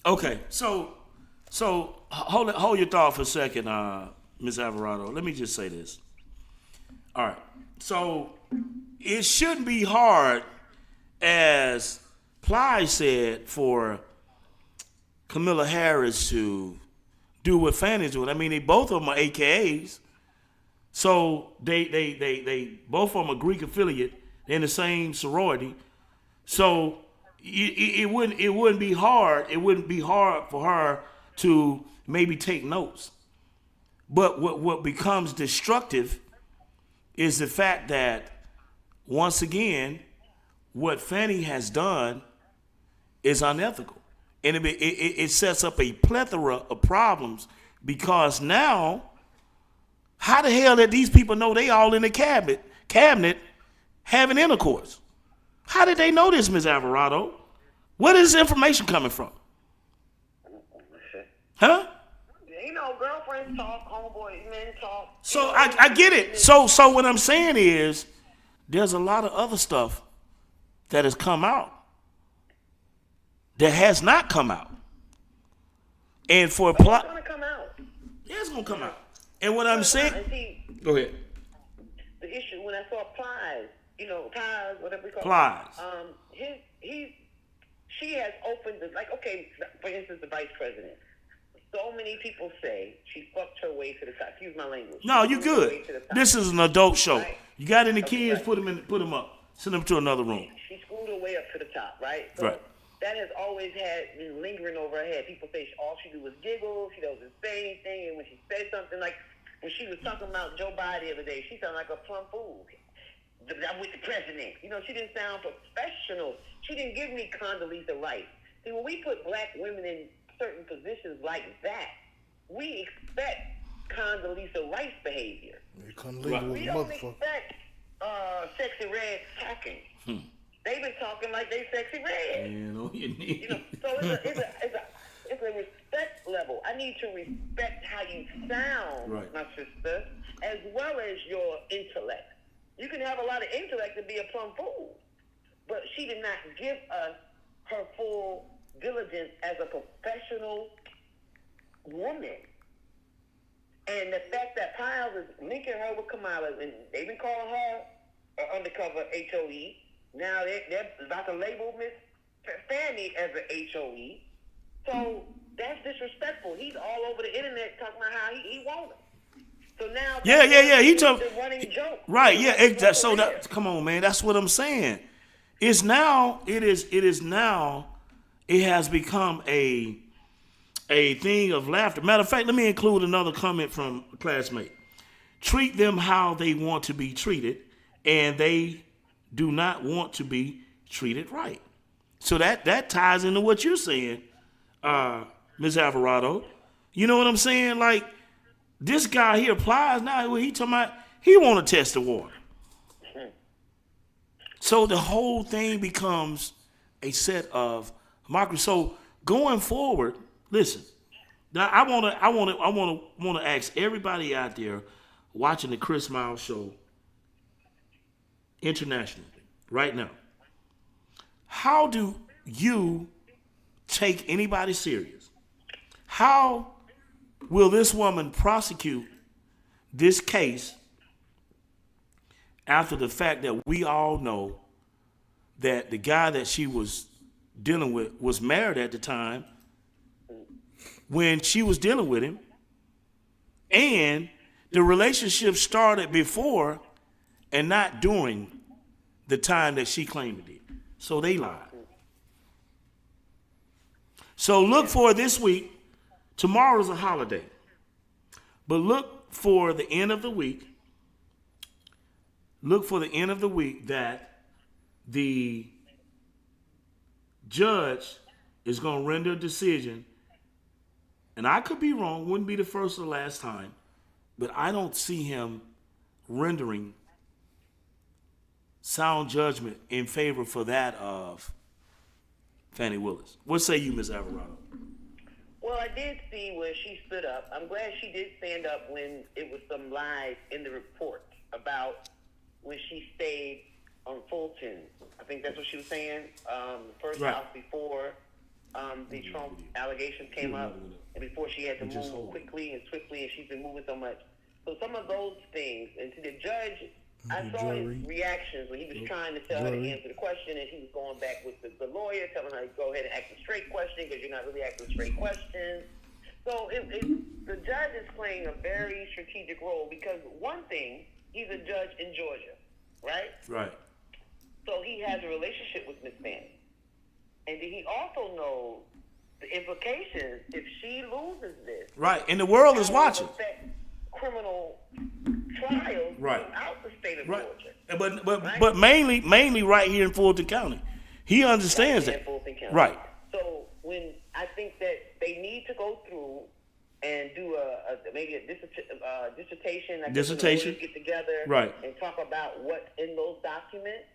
Okay, so hold your thought for a second, Ms. Alvarado. Let me just say this. All right, so it shouldn't be hard, as Ply said, for Camilla Harris to do what Fanny's doing. I mean, they both of them are AKAs, so they both of them are Greek affiliate. They're in the same sorority, so it wouldn't be hard. It wouldn't be hard for her to maybe take notes. But what becomes destructive is the fact that, once again, what Fanny has done is unethical. And it sets up a plethora of problems, because now, how the hell did these people know they all in the cabinet having intercourse? How did they know this, Ms. Alvarado? Where is this information coming from? Huh? You know, girlfriends talk, homeboys, men talk. So I get it. So what I'm saying is, there's a lot of other stuff that has come out that has not come out. And for It's gonna come out. Yeah, it's gonna come out. And what I'm saying, go ahead. The issue when I saw Plies, Plies, whatever we call Plies. She has opened okay, for instance, the vice president. So many people say she fucked her way to the top. Excuse my language. No, you good. This is an adult show. Right. You got any kids? Put them up. Send them to another room. She schooled her way up to the top, right? So right. That has always been lingering over her head. People say all she do was giggle. She doesn't say anything. And when she says something, like when she was talking about Joe Biden the other day, she sounded like a plum fool. I'm with the president. She didn't sound professional. She didn't give me Condoleezza Rice. See, when we put black women in certain positions like that, we expect Condoleezza Rice behavior. We don't expect Sexy Red talking. They've been talking like they Sexy Red. So it's a respect level. I need to respect how you sound, right, my sister, as well as your intellect. You can have a lot of intellect and be a plum fool, but she did not give us her full diligence as a professional woman. And the fact that Piles is linking her with Kamala, and they've been calling her an undercover HOE. Now they're about to label Miss Fanny as an HOE. So that's disrespectful. He's all over the internet talking about how he wants her. So now, yeah. He took the running joke. Right, yeah. Exactly. So that, come on, man. That's what I'm saying. It has become a thing of laughter. Matter of fact, let me include another comment from a classmate. Treat them how they want to be treated, and they do not want to be treated right. So that ties into what you're saying, Ms. Alvarado. You know what I'm saying? Like, this guy here applies now. He talking about he want to test the water. So the whole thing becomes a set of mockery. So going forward, listen. Now I want to ask everybody out there watching the Chris Miles Show internationally right now. How do you take anybody serious? How will this woman prosecute this case after the fact that we all know that the guy that she was dealing with was married at the time when she was dealing with him, and the relationship started before and not during the time that she claimed it did? So they lied. So look for this week. Tomorrow's a holiday. But look for the end of the week. Look for the end of the week that the judge is going to render a decision. And I could be wrong. Wouldn't be the first or the last time. But I don't see him rendering sound judgment in favor for that of Fani Willis. What say you, Ms. Alvarado? Well, I did see where she stood up. I'm glad she did stand up when it was some lies in the report about when she stayed on Fulton. I think that's what she was saying. The first house before the Trump allegations came up, and before she had to move quickly and swiftly, and she's been moving so much. So some of those things, and to the judge, I saw his reactions when he was trying to tell her to answer the question, and he was going back with the lawyer, telling her to go ahead and ask a straight question because you're not really asking straight questions. So the judge is playing a very strategic role because one thing, he's a judge in Georgia, right? Right. So he has a relationship with Miss Fani. And he also knows the implications if she loses this. Right, and the world is watching. Criminal trials throughout the state of Georgia. But mainly right here in Fulton County. He understands that. Right. So when I think that they need to go through and do maybe a dissertation. Get together and talk about what's in those documents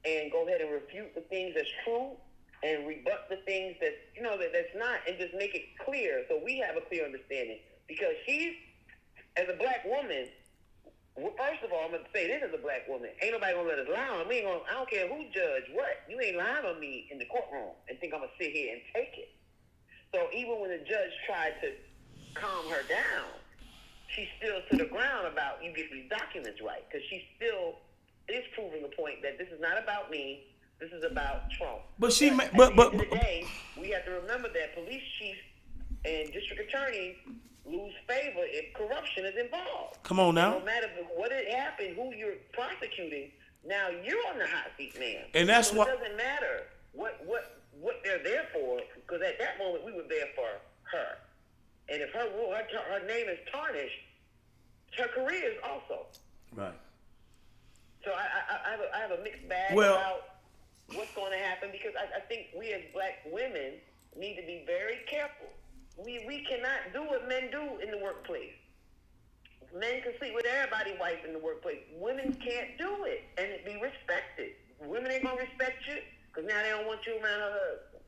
and go ahead and refute the things that's true and rebut the things that's not, and just make it clear so we have a clear understanding. Because she's, as a black woman, first of all, I'm going to say this as a black woman. Ain't nobody going to let us lie on me. I don't care who judge what. You ain't lying on me in the courtroom and think I'm going to sit here and take it. So even when the judge tried to calm her down, she still stood her ground about you get these documents right. Because she still is proving the point that this is not about me. This is about Trump. But at the end of the day, we have to remember that police chiefs and district attorneys lose favor if corruption is involved. Come on now. No matter what had happened, who you're prosecuting, now you're on the hot seat, man. And that's so what it doesn't matter what they're there for, because at that moment we were there for her. And if her name is tarnished, her career is also. Right. So I have a mixed bag about what's going to happen, because I think we as black women need to be very careful. We cannot do what men do in the workplace. Men can sleep with everybody's wife in the workplace. Women can't do it and be respected. Women ain't going to respect you because now they don't want you around her husband.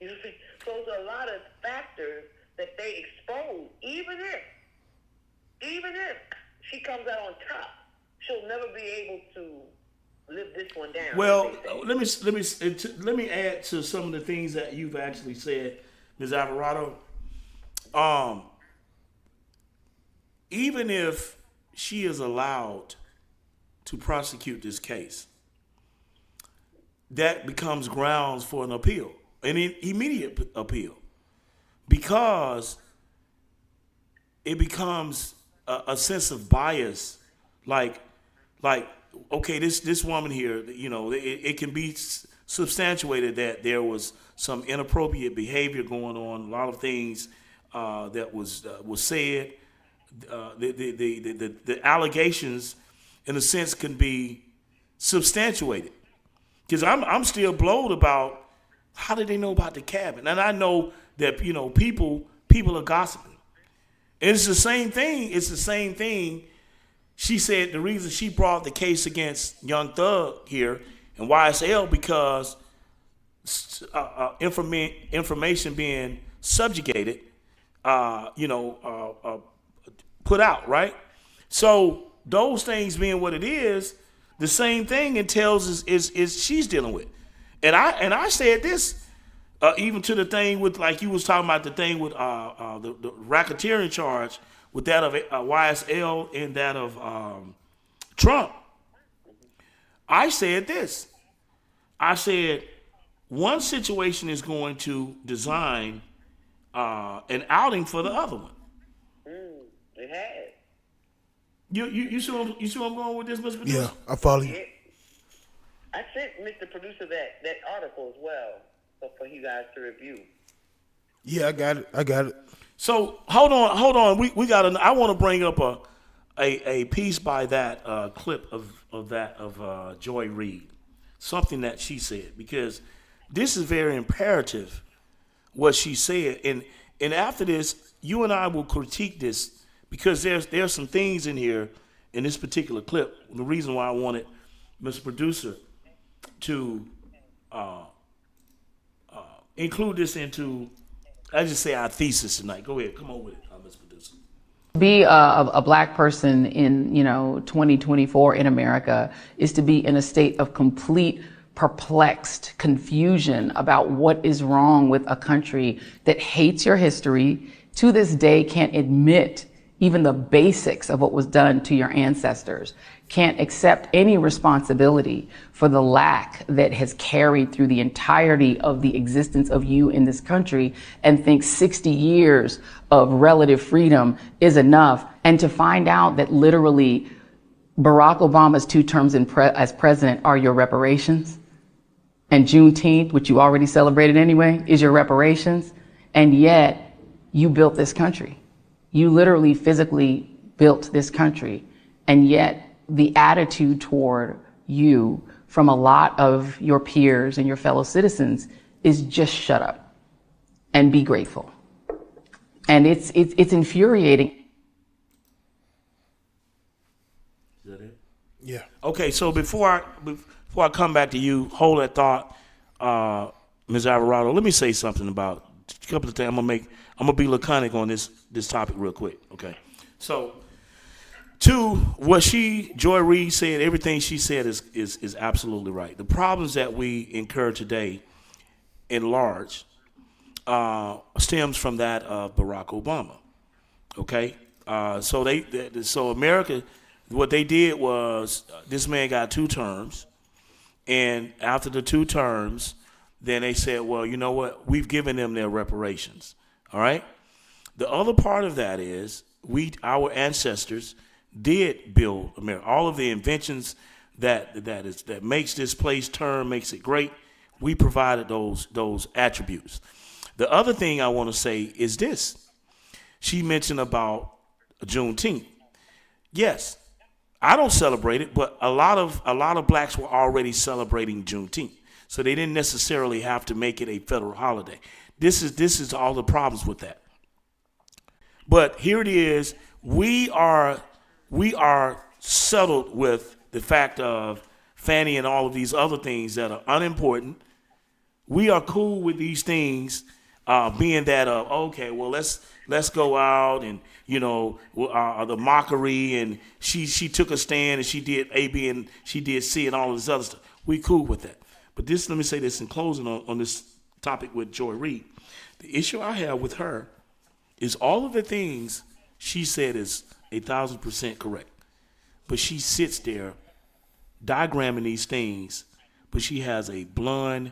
You see? So there's a lot of factors that they expose. Even if she comes out on top, she'll never be able to live this one down. Well, let me add to some of the things that you've actually said, Ms. Alvarado. Even if she is allowed to prosecute this case, that becomes grounds for an appeal, an immediate appeal, because it becomes a sense of bias, like okay, this woman here, it can be substantiated that there was some inappropriate behavior going on, a lot of things that was said. The allegations, in a sense, can be substantiated. Because I'm still blowed about how did they know about the cabin, and I know that people are gossiping. And it's the same thing. She said the reason she brought the case against Young Thug here and YSL because information being subjugated, put out, right? So those things being what it is, the same thing entails is she's dealing with. And I said this even to the thing with, like you was talking about, the thing with the racketeering charge with that of YSL and that of Trump. I said this. I said one situation is going to design an outing for the other one. It has. You see where I'm going with this, Mr. Producer? Yeah, I follow you. I sent Mr. Producer that article as well for you guys to review. Yeah, I got it. So hold on. We got. I want to bring up a piece by that clip of Joy Reid, something that she said, because this is very imperative what she said, and after this, you and I will critique this, because there's some things in here in this particular clip. The reason why I wanted Mr. Producer to include this into, I just say, our thesis tonight. Go ahead, come on with it, Mr. Producer. Be a black person in 2024 in America is to be in a state of complete perplexed confusion about what is wrong with a country that hates your history, to this day can't admit even the basics of what was done to your ancestors, can't accept any responsibility for the lack that has carried through the entirety of the existence of you in this country, and thinks 60 years of relative freedom is enough. And to find out that literally Barack Obama's 2 terms as president are your reparations, and Juneteenth, which you already celebrated anyway, is your reparations, and yet you built this country. You literally physically built this country, and yet the attitude toward you from a lot of your peers and your fellow citizens is just shut up and be grateful. And it's infuriating. Is that it? Yeah. Okay, so before I come back to you, hold that thought, Ms. Alvarado. Let me say something about a couple of things. I'm gonna be laconic on this topic real quick. Okay, so to what Joy Reid said, everything she said is absolutely right. The problems that we incur today, in large, stems from that of Barack Obama. Okay, so America, what they did was this man got 2 terms. And after the 2 terms, then they said, well, you know what? We've given them their reparations. All right? The other part of that is our ancestors did build America. All of the inventions that makes this place turn, makes it great, we provided those attributes. The other thing I want to say is this. She mentioned about Juneteenth. Yes. I don't celebrate it, but a lot of blacks were already celebrating Juneteenth, so they didn't necessarily have to make it a federal holiday. This is all the problems with that. But here it is. We are settled with the fact of Fani and all of these other things that are unimportant. We are cool with these things being that okay, well let's go out and the mockery, and she took a stand and she did A, B, and she did C, and all of this other stuff. We cool with that. But let me say this in closing on this topic with Joy Reid. The issue I have with her is all of the things she said is 1,000% correct. But she sits there diagramming these things, but she has a blonde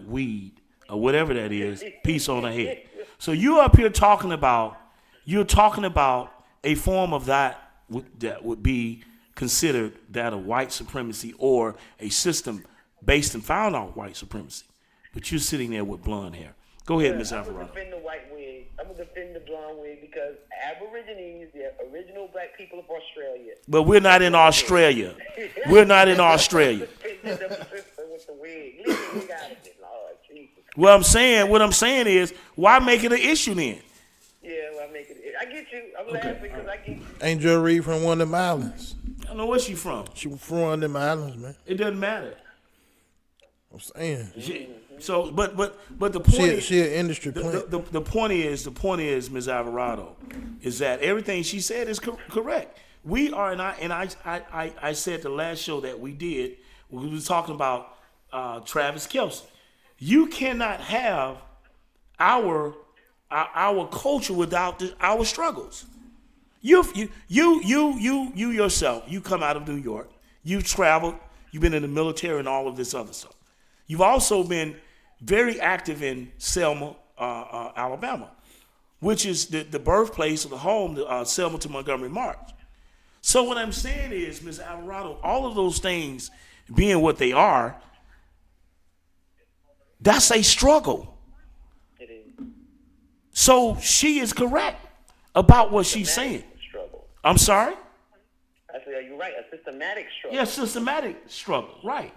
weed or whatever that is piece on her head. So you're up here talking about a form of that would be considered that of white supremacy, or a system based and found on white supremacy. But you're sitting there with blonde hair. Go ahead, Ms. Alvarado. I'm going to defend the white wig. I'm going to defend the blonde wig because Aborigines, the original black people of Australia. But we're not in Australia. We're not in Australia. With the wig. Leave the wig out of it, Lord Jesus. What I'm saying is, why make it an issue then? Yeah, well, I get you. I'm laughing because I get you. Ain't Joy Reid from one of them islands? I don't know where she from. She from one of them islands, man. It doesn't matter. I'm saying. So, but the point she an industry plant. The point is, Ms. Alvarado, is that everything she said is correct. We are, and I said the last show that we did, we were talking about Travis Kelce. You cannot have our culture without our struggles. You yourself, you come out of New York. You've traveled. You've been in the military and all of this other stuff. You've also been very active in Selma, Alabama, which is the birthplace of the home, Selma to Montgomery March. So what I'm saying is, Ms. Alvarado, all of those things being what they are, that's a struggle. It is. So she is correct about what she's saying. Struggle. I'm sorry? I said, you're right, a systematic struggle. Yeah, systematic struggle, right.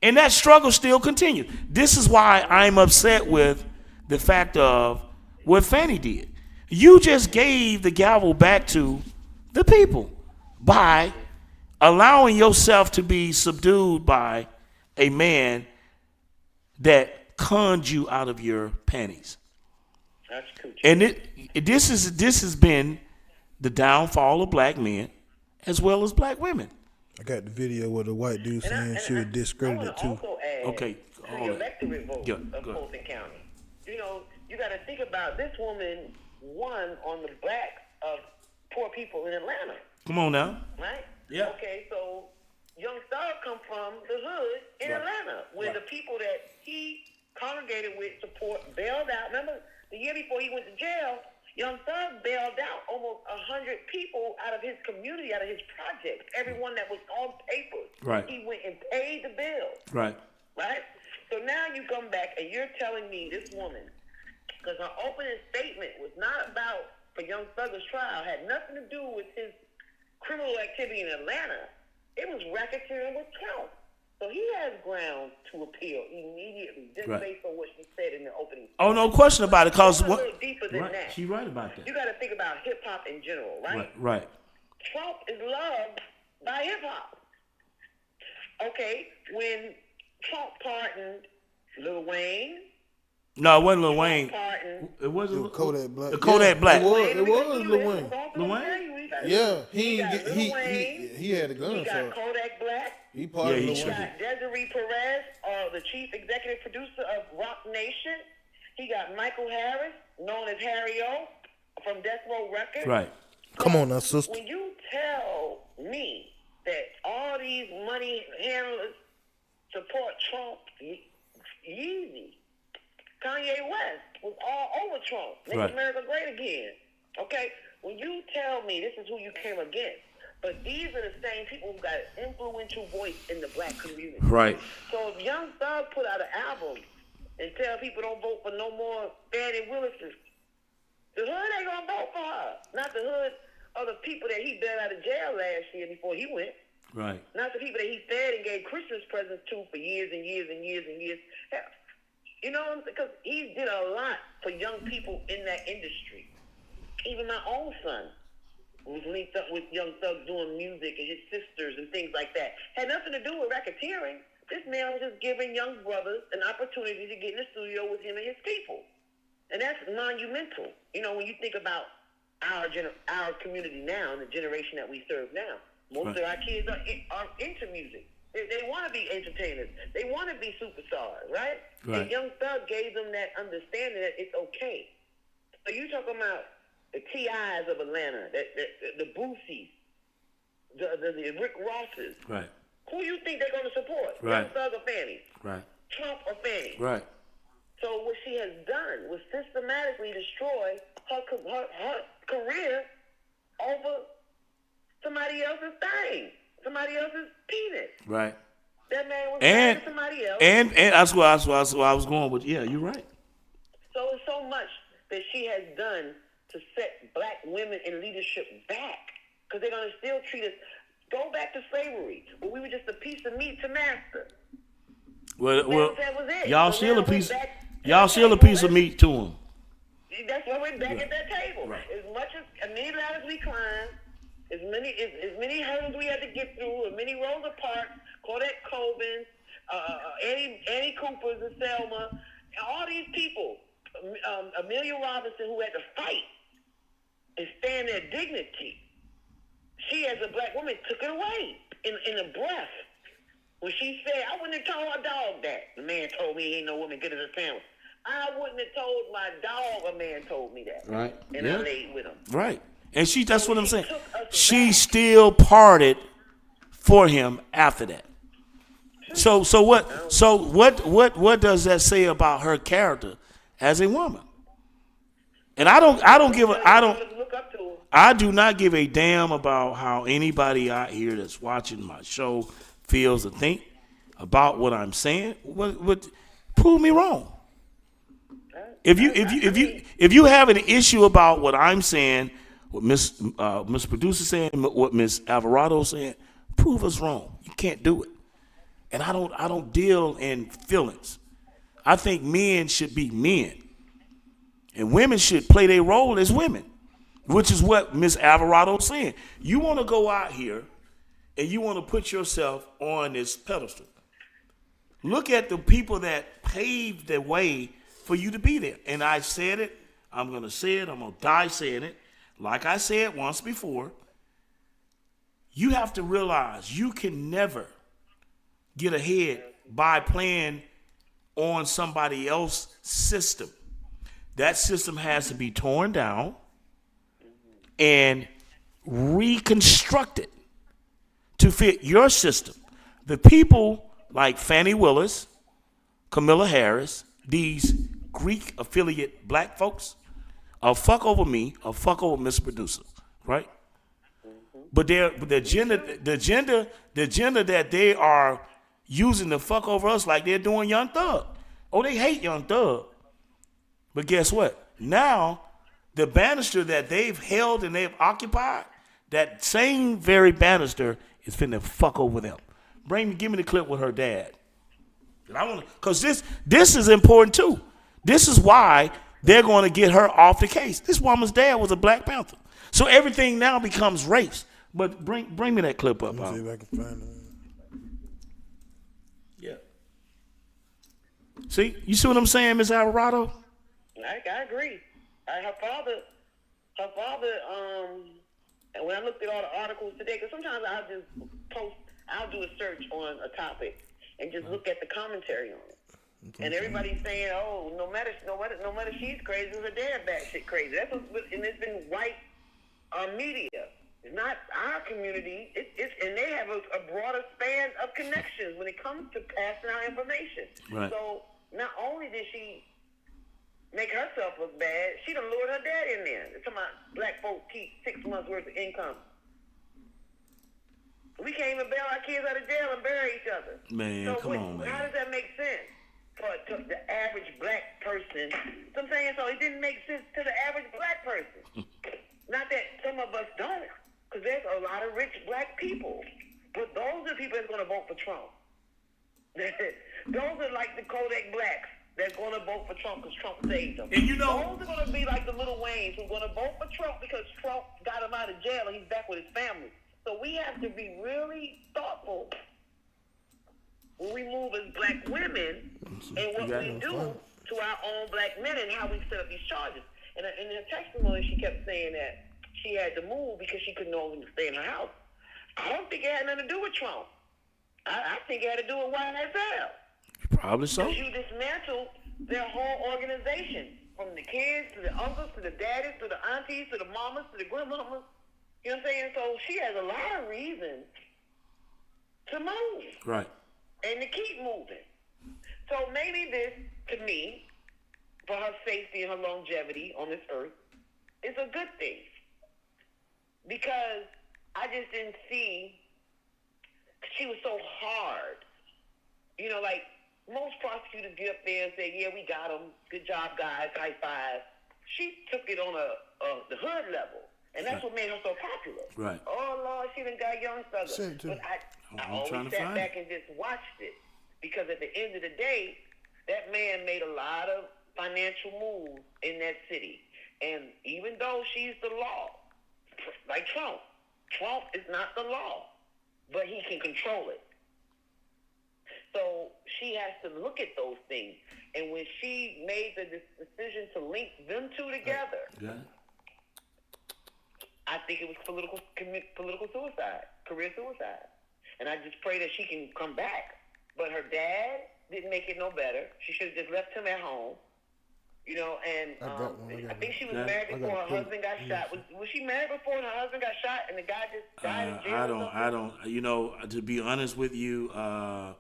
And that struggle still continues. This is why I'm upset with the fact of what Fani did. You just gave the gavel back to the people by allowing yourself to be subdued by a man that conned you out of your panties. That's cool. And this has been the downfall of black men as well as black women. I got the video where the white dude saying she was discredited too. Also add Okay, to hold the on. electorate vote Yeah, of go ahead. Fulton County. You know, you got to think about this woman won on the backs of poor people in Atlanta, Come on now. right? Yeah. Okay, so Young Star come from the hood in Right. Atlanta, where Right. the people that he congregated with support bailed out. Remember, the year before he went to jail, Young Thug bailed out almost 100 people out of his community, out of his projects, everyone that was on paper. Right. He went and paid the bill, Right. right? So now you come back and you're telling me this woman, because her opening statement was not about for Young Thug's trial, had nothing to do with his criminal activity in Atlanta. It was racketeering with Trump. So he has grounds to appeal immediately, just Right. based on what she said in the opening. Oh, no question about it. Cause It's a what? little deeper than Right. that. She's right about that. You got to think about hip hop in general, right? Right. Right. Trump is loved by hip hop. Okay, when Trump pardoned Lil Wayne, No, it wasn't Lil Wayne. pardoned. It wasn't It was Kodak Black. The Kodak Black. It was Lil Wayne. Lil Wayne? Yeah, he had a gun, He got so Kodak Black. he pardoned Yeah, he Lil sure Wayne. Got Desiree Perez, the chief executive producer of Rock Nation. He got Michael Harris, known as Harry O, from Death Row Records. Right. Come on now, sister. When you tell me that all these money handlers support Trump, Yeezy, Kanye West was all over Trump. Make Right. America great again. Okay? When you tell me this is who you came against, but these are the same people who got an influential voice in the black community. Right. So if Young Thug put out an album and tell people don't vote for no more Fani Willis, the hood ain't gonna vote for her. Not the hood of the people that he bailed out of jail last year before he went. Right. Not the people that he fed and gave Christmas presents to for years and years and years and years. Hell, you know what I'm saying? Because he did a lot for young people in that industry. Even my own son was linked up with Young Thug doing music and his sisters and things like that. Had nothing to do with racketeering. This man was just giving young brothers an opportunity to get in the studio with him and his people. And that's monumental. You know, when you think about our community now and the generation that we serve now, most of our kids are into music. They want to be entertainers. They want to be superstars, right? Right. And Young Thug gave them that understanding that it's okay. So you talking about the T.I.s of Atlanta, the Boosies, the Rick Rosses. Right. Who you think they're going to support? Right. Young Thug or Fani? Right. Trump or Fani? Right. So what she has done was systematically destroy her career over somebody else's thing, somebody else's penis. Right. That man was married to somebody else. And that's where I was going with. Yeah, you're right. So it's so much that she has done to set black women in leadership back, because they're going to still treat us. Go back to slavery, where we were just a piece of meat to master. Well, that was it. y'all So still now a piece. we're back to Y'all the still a table. piece of meat to them. That's why we're back at that table. Right. As many ladders we climb, as many hurdles we had to get through, as many Rosa Parks, Claudette Colvin, Annie Coopers and Selma, and all these people, Amelia Robinson, who had to fight and stand their dignity. She, as a black woman, took it away in a breath. When she said, I wouldn't have told my dog that. The man told me he ain't no woman good as a sandwich. I wouldn't have told my dog a man told me that. Right. And I laid with him. Right. And that's what I'm saying. took us She back. still parted for him after that. So what does that say about her character as a woman? And I don't give a Look up to her. I do not give a damn about how anybody out here that's watching my show feels or think about what I'm saying. What prove me wrong. If you have an issue about what I'm saying, what Miss Producer saying, what Miss Alvarado saying, prove us wrong. You can't do it. And I don't deal in feelings. I think men should be men, and women should play their role as women, which is what Miss Alvarado is saying. You want to go out here and you want to put yourself on this pedestal. Look at the people that paved the way for you to be there. And I said it. I'm going to say it. I'm going to die saying it. Like I said once before, you have to realize you can never get ahead by playing on somebody else's system. That system has to be torn down and reconstructed to fit your system. The people like Fani Willis, Camilla Harris, these Greek affiliate black folks, fuck over me, or fuck over Mr. Producer, right? But the agenda that they are using to fuck over us like they're doing Young Thug. Oh, they hate Young Thug. But guess what? Now, the banister that they've held and they've occupied, that same very banister is finna fuck over them. Give me the clip with her dad. Because this is important too. This is why they're going to get her off the case. This woman's dad was a Black Panther. So everything now becomes race. But bring me that clip up. Let me see if I can find it. Yeah. See? You see what I'm saying, Ms. Alvarado? I agree. Her father, and when I looked at all the articles today, because sometimes I'll do a search on a topic and just look at the commentary on it. And everybody's saying, "Oh, no matter she's crazy, her dad batshit crazy." That's and it's been white media. It's not our community. And they have a broader span of connections when it comes to passing out information. Right. So not only did she make herself look bad, she done lured her dad in there. They're talking about black folks keep 6 months worth of income. We can't even bail our kids out of jail and bury each other. Man, come on, man. How does that make sense to the average black person? So I'm saying, so it didn't make sense to the average black person. Not that some of us don't, because there's a lot of rich black people. But those are the people that's going to vote for Trump. Those are like the Kodak blacks that's going to vote for Trump because Trump saved them. And you know, those are going to be like the little Waynes who are going to vote for Trump because Trump got him out of jail and he's back with his family. So we have to be really thoughtful when we move as black women and what we do to our own black men and how we set up these charges. And in her testimony, she kept saying that she had to move because she couldn't no longer stay in her house. I don't think it had nothing to do with Trump. I think it had to do with YSL. Probably so. Because you dismantled their whole organization, from the kids to the uncles to the daddies to the aunties to the mamas to the grandmamas. You know what I'm saying? So she has a lot of reasons to move. Right. And to keep moving. So maybe this, to me, for her safety and her longevity on this earth, is a good thing. Because I just didn't see, she was so hard. You know, like, most prosecutors get up there and say, yeah, we got him. Good job, guys. High five. She took it on the hood level. And that's what made her so popular. Right. Oh, Lord, she done got Young Thugger. But I always sat back and just watched it. Because at the end of the day, that man made a lot of financial moves in that city. And even though she's the law, like Trump is not the law, but he can control it. So she has to look at those things. And when she made the decision to link them two together, I think it was political suicide, career suicide. And I just pray that she can come back. But her dad didn't make it no better. She should have just left him at home. You know, and I think she was married before her husband got shot. Was she married before her husband got shot and the guy just died in jail? I don't. You know, to be honest with you, I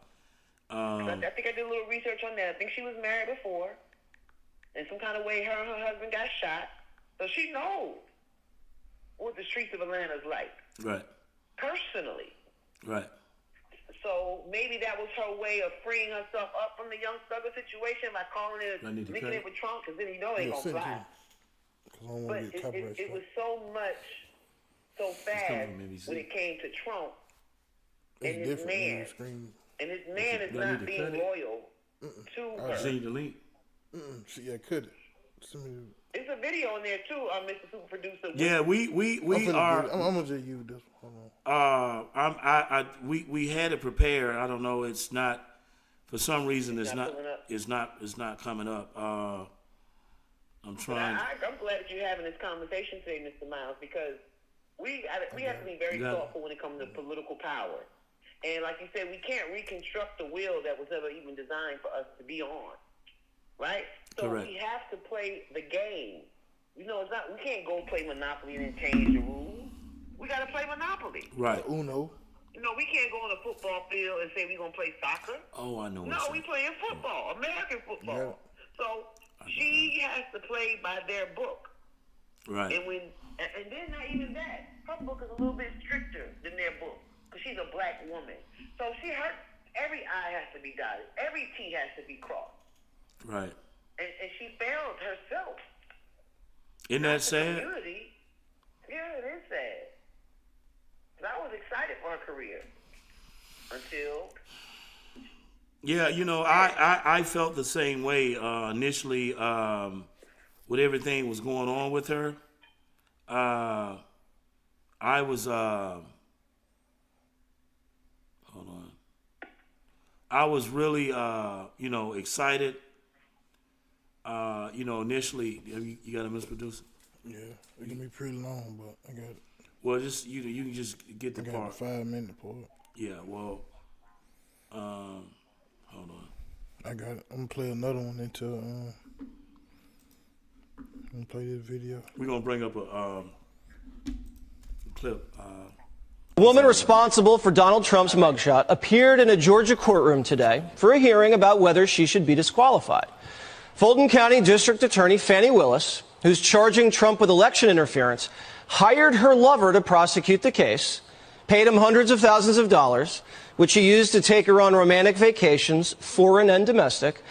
think I did a little research on that. I think she was married before. In some kind of way, her and her husband got shot. So she knows. what the streets of Atlanta is like. Right. Personally. Right. So maybe that was her way of freeing herself up from the Young Thugger situation by calling it, linking it with Trump, because then you know they ain't gonna fly. But it was so much, so fast when it came to Trump and his man. And his man is not being loyal to her. See the link? Yeah, could it? It's a video in there too, Mr. Super Producer. Yeah, we are. I'm gonna just use this. Hold on. We had it prepared. I don't know. It's not. For some reason, it's not coming up. I'm trying. I'm glad that you're having this conversation today, Mr. Miles, because we have to be very thoughtful when it comes to political power. And like you said, we can't reconstruct the wheel that was ever even designed for us to be on, right? So Correct. We have to play the game. You know, it's not. We can't go play Monopoly and then change the rules. We got to play Monopoly. Right. Uno. You know, we can't go on a football field and say we're going to play soccer. Oh, I know. No, we playing football, American football. Yeah. So she has to play by their book. Right. And then not even that. Her book is a little bit stricter than their book because she's a black woman. So every I has to be dotted. Every T has to be crossed. Right. And she failed herself. Isn't that sad? Community. Yeah, it is sad. But I was excited for her career until. Yeah, you know, I felt the same way initially with everything was going on with her. I was hold on. I was really excited. Initially, you got a misproducer? Yeah, it can be pretty long, but I got it. Well, just you can just get the I got part. The 5-minute part. Yeah, well, hold on. I got it. I'm gonna play another one until I'm gonna play this video. We're gonna bring up a clip. The woman responsible for Donald Trump's mugshot appeared in a Georgia courtroom today for a hearing about whether she should be disqualified. Fulton County District Attorney Fani Willis, who's charging Trump with election interference, hired her lover to prosecute the case, paid him hundreds of thousands of dollars, which he used to take her on romantic vacations, foreign and domestic,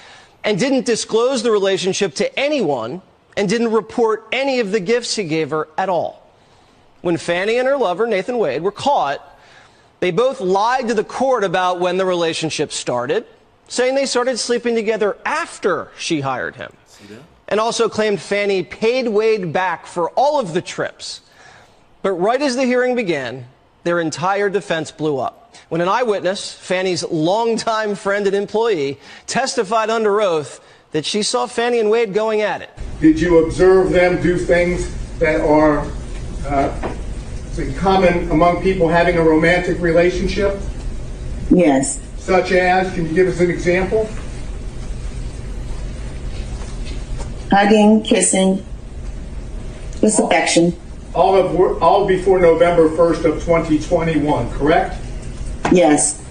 and didn't disclose the relationship to anyone and didn't report any of the gifts he gave her at all. When Fani and her lover, Nathan Wade, were caught, they both lied to the court about when the relationship started, saying they started sleeping together after she hired him, and also claimed Fani paid Wade back for all of the trips. But right as the hearing began, their entire defense blew up when an eyewitness, Fani's longtime friend and employee, testified under oath that she saw Fani and Wade going at it. Did you observe them do things that are common among people having a romantic relationship? Yes. Such as, can you give us an example? Hugging, kissing, with affection. All before November 1st of 2021, correct? Yes.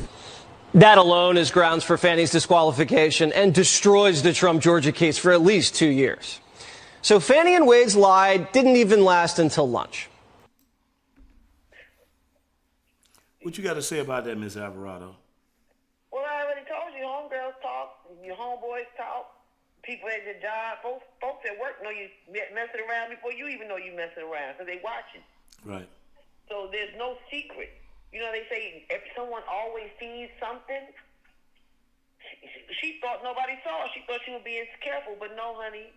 That alone is grounds for Fani's disqualification and destroys the Trump-Georgia case for at least 2 years. So Fani and Wade's lie didn't even last until lunch. What you got to say about that, Ms. Alvarado? Well, I already told you, homegirls talk, your homeboys talk, people at your job, folks at work know you messing around before you even know you messing around because they watching. Right. So there's no secret. You know, they say if someone always sees something, she thought nobody saw. She thought she was being careful, but no, honey.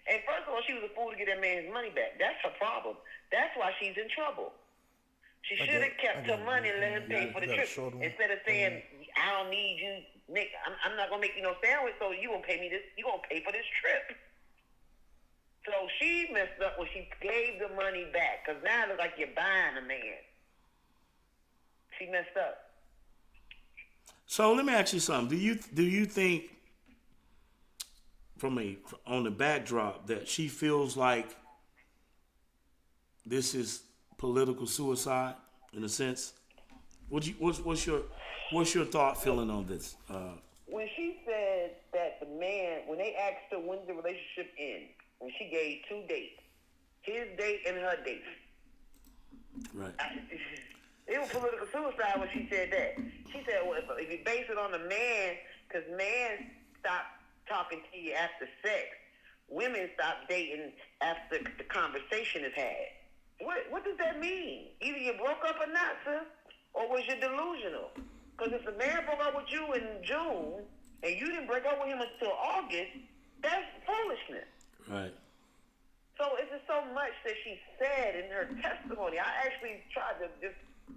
And first of all, she was a fool to get that man's money back. That's her problem. That's why she's in trouble. She should have kept her money and let him pay for the trip instead of saying, I don't need you, Nick. I'm not going to make you no sandwich, so you going to pay me this. You going to pay for this trip. So she messed up when she gave the money back because now it looks like you're buying a man. She messed up. So let me ask you something. Do you think on the backdrop that she feels like this is political suicide in a sense? What's your thought feeling on this? When she said that the man, when they asked her when the relationship ended, when she gave 2 dates, his date and her date. Right. It was political suicide when she said that. She said, well, if you base it on the man, because men stop talking to you after sex, women stop dating after the conversation is had. What does that mean? Either you broke up or not, sir, or was you delusional? Because if the man broke up with you in June and you didn't break up with him until August, that's foolishness. Right. So it's just so much that she said in her testimony. I actually tried to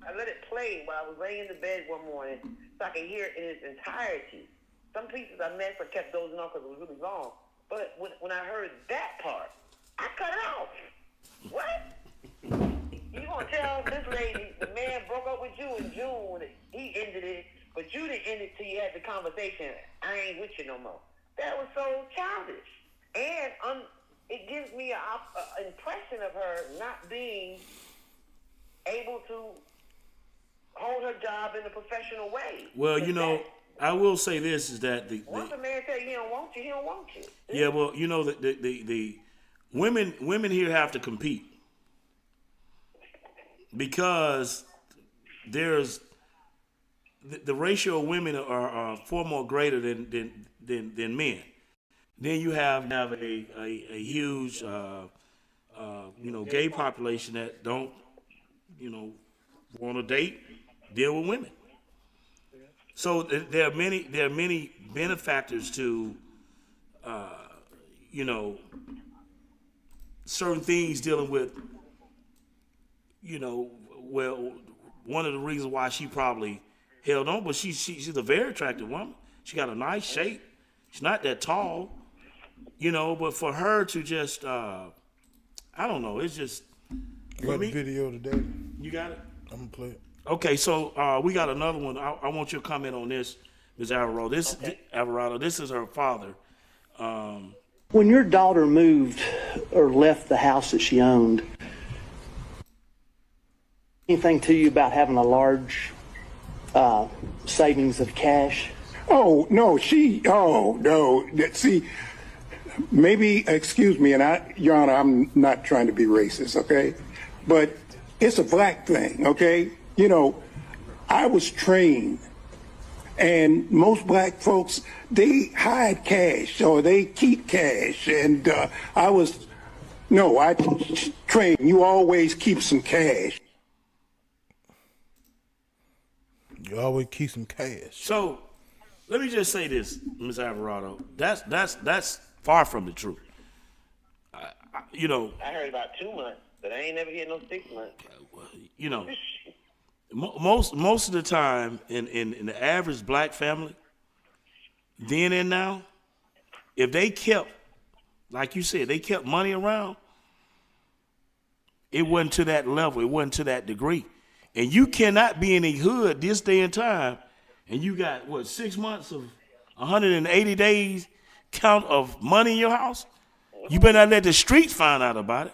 I let it play while I was laying in the bed one morning so I could hear it in its entirety. Some pieces I missed, I kept dozing off because it was really long. But when I heard that part, I cut it off. What? You gonna tell this lady the man broke up with you in June, he ended it, but you didn't end it till you had the conversation. I ain't with you no more. That was so childish. And it gives me an impression of her not being able to hold her job in a professional way. Well, you know, I will say this is that once a man tell you he don't want you, he don't want you. Yeah, well, you know, the women here have to compete because there's the ratio of women are far more greater than men. Then you have a huge gay population that don't want to date, deal with women. So there are many benefactors to certain things dealing with well, one of the reasons why she probably held on, but she's a very attractive woman. She got a nice shape. She's not that tall, but for her to just I don't know, it's just got the video today. You got it? I'm gonna play it. Okay, so we got another one. I want your comment on this, Ms. Alvarado. This is her father. When your daughter moved or left the house that she owned, anything to you about having a large savings of cash? Oh, no, see, maybe, excuse me, and Your Honor, I'm not trying to be racist, okay? But it's a black thing, okay? I was trained, and most black folks, they hide cash or they keep cash. And I trained, you always keep some cash. You always keep some cash. So let me just say this, Ms. Alvarado. That's far from the truth. I heard about 2 months, but I ain't never heard no 6 months. Most of the time in the average black family, then and now, if they kept, like you said, they kept money around, it wasn't to that level, it wasn't to that degree. And you cannot be in a hood this day and time, and you got, 6 months of 180 days count of money in your house? You better not let the streets find out about it.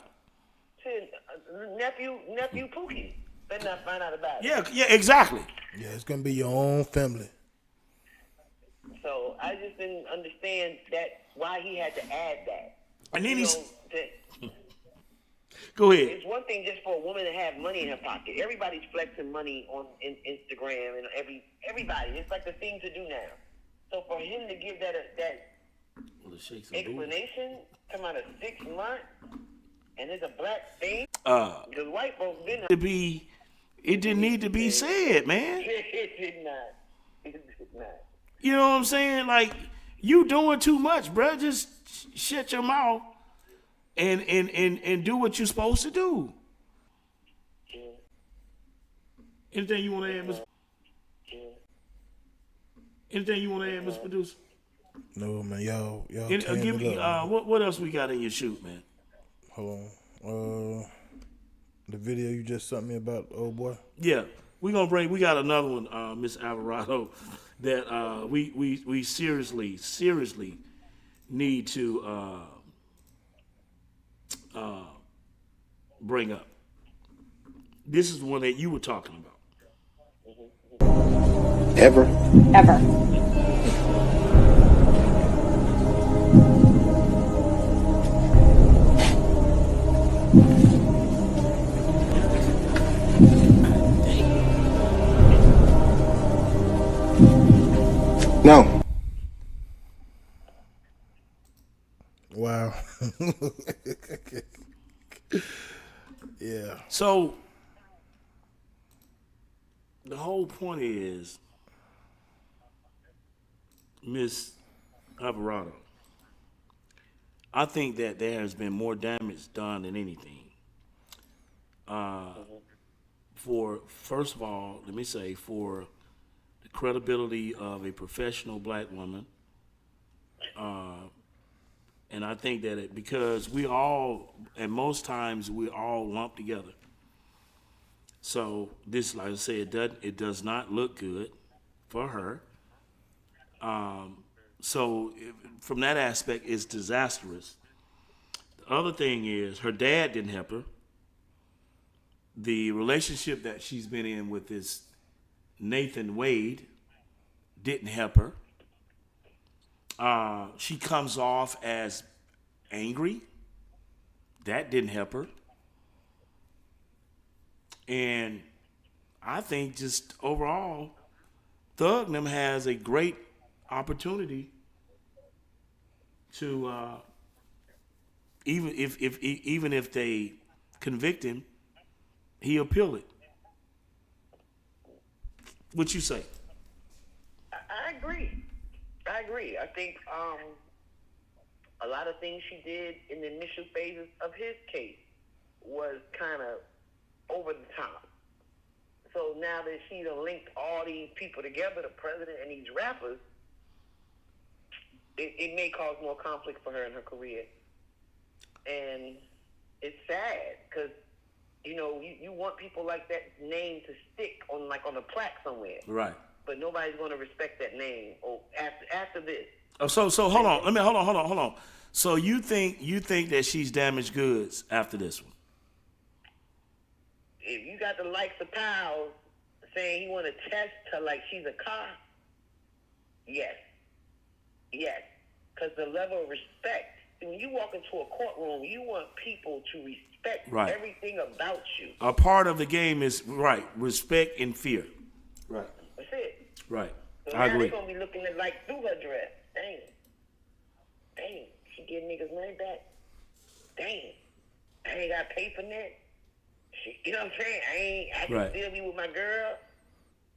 Nephew Pookie better not find out about it. Yeah, exactly. Yeah, it's going to be your own family. So I just didn't understand why he had to add that. And then go ahead. It's one thing just for a woman to have money in her pocket. Everybody's flexing money on Instagram and everybody. It's like the thing to do now. So for him to give that explanation, come out of 6 months, and it's a black thing. Because white folks didn't. It didn't need to be said, man. It did not. It did not. You know what I'm saying? Like, you doing too much, bro. Just shut your mouth and do what you're supposed to do. Yeah. Anything you want to add, Mr. Yeah. Anything you want to add, Mr. Producer? No, man. Y'all give me what else we got in your shoot, man? Hold on. The video you just sent me about the old boy? Yeah. We got another one, Miss Alvarado, that we seriously need to bring up. This is the one that you were talking about. Ever. Wow. Yeah. So the whole point is, Miss Alvarado, I think that there has been more damage done than anything. For first of all, let me say, for the credibility of a professional black woman, and I think that because we all, and most times we all lump together. So this, like I said, it does not look good for her. So from that aspect, it's disastrous. The other thing is her dad didn't help her. The relationship that she's been in with this Nathan Wade didn't help her. She comes off as angry. That didn't help her. And I think just overall, Thugnum has a great opportunity to even if they convict him, he appeal it. What you say? I agree. I think a lot of things she did in the initial phases of his case was kind of over the top. So now that she's linked all these people together, the president and these rappers, it may cause more conflict for her in her career. And it's sad because, you want people like that name to stick on a plaque somewhere. Right. But nobody's going to respect that name after this. Oh, so hold on. Hold on. So you think that she's damaged goods after this one? If you got the likes of Powell saying he want to test her like she's a car, yes. Because the level of respect, when you walk into a courtroom, you want people to respect everything about you. A part of the game is respect and fear. Right. That's it. Right. So I now agree. they're gonna be looking at through her dress. Dang, she getting niggas money back. Dang, I ain't got to pay for that. You know what I'm saying? I can still be with my girl.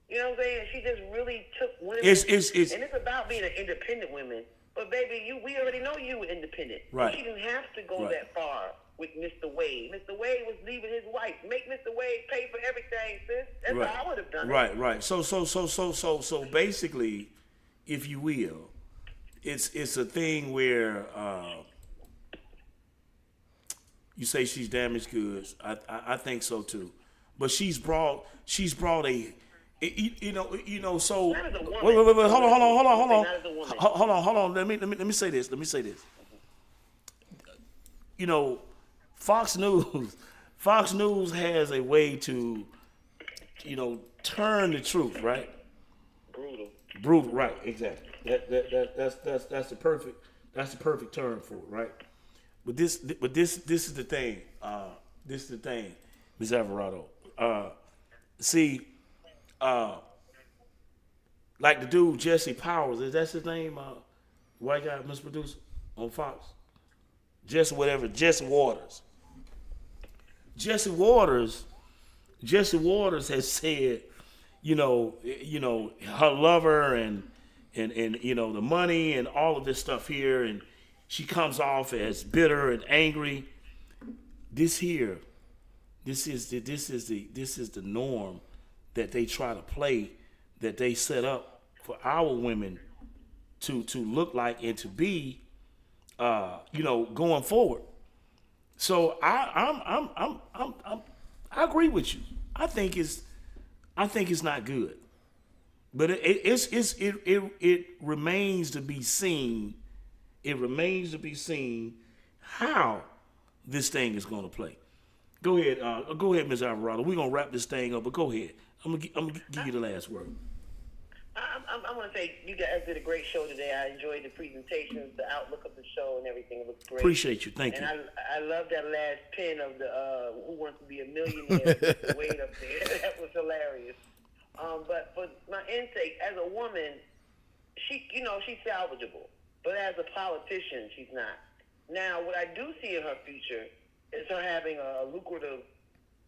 You know what I'm saying? She just really took women. And it's about being an independent woman. But baby, we already know you were independent. Right. She didn't have to go that far with Mr. Wade. Mr. Wade was leaving his wife. Make Mr. Wade pay for everything, sis. That's how I would have done it. Right. So basically, if you will, it's a thing where you say she's damaged goods. I think so too. But she's brought a so wait, hold on. Let me say this. Fox News has a way to, turn the truth, right? Brutal, right? Exactly. That's the perfect term for it, right? But this is the thing. Ms. Alvarado. Like the dude Jesse Powers, is that his name? White guy, Mr. Producer on Fox. Jesse Waters. Jesse Waters has said, her lover and the money and all of this stuff here, and she comes off as bitter and angry. This is the norm that they try to play, that they set up for our women to look like and to be, going forward. So I agree with you. I think it's not good, but it remains to be seen. It remains to be seen how this thing is going to play. Go ahead, Ms. Alvarado. We're gonna wrap this thing up, but go ahead. I'm gonna give you the last word. I'm going to say you guys did a great show today. I enjoyed the presentations, the outlook of the show, and everything. It looked great. Appreciate you. Thank you. And I love that last pin of the Who Wants to Be a Millionaire way up there. That was hilarious. But for my intake, as a woman, she's salvageable. But as a politician, she's not. Now, what I do see in her future is her having a lucrative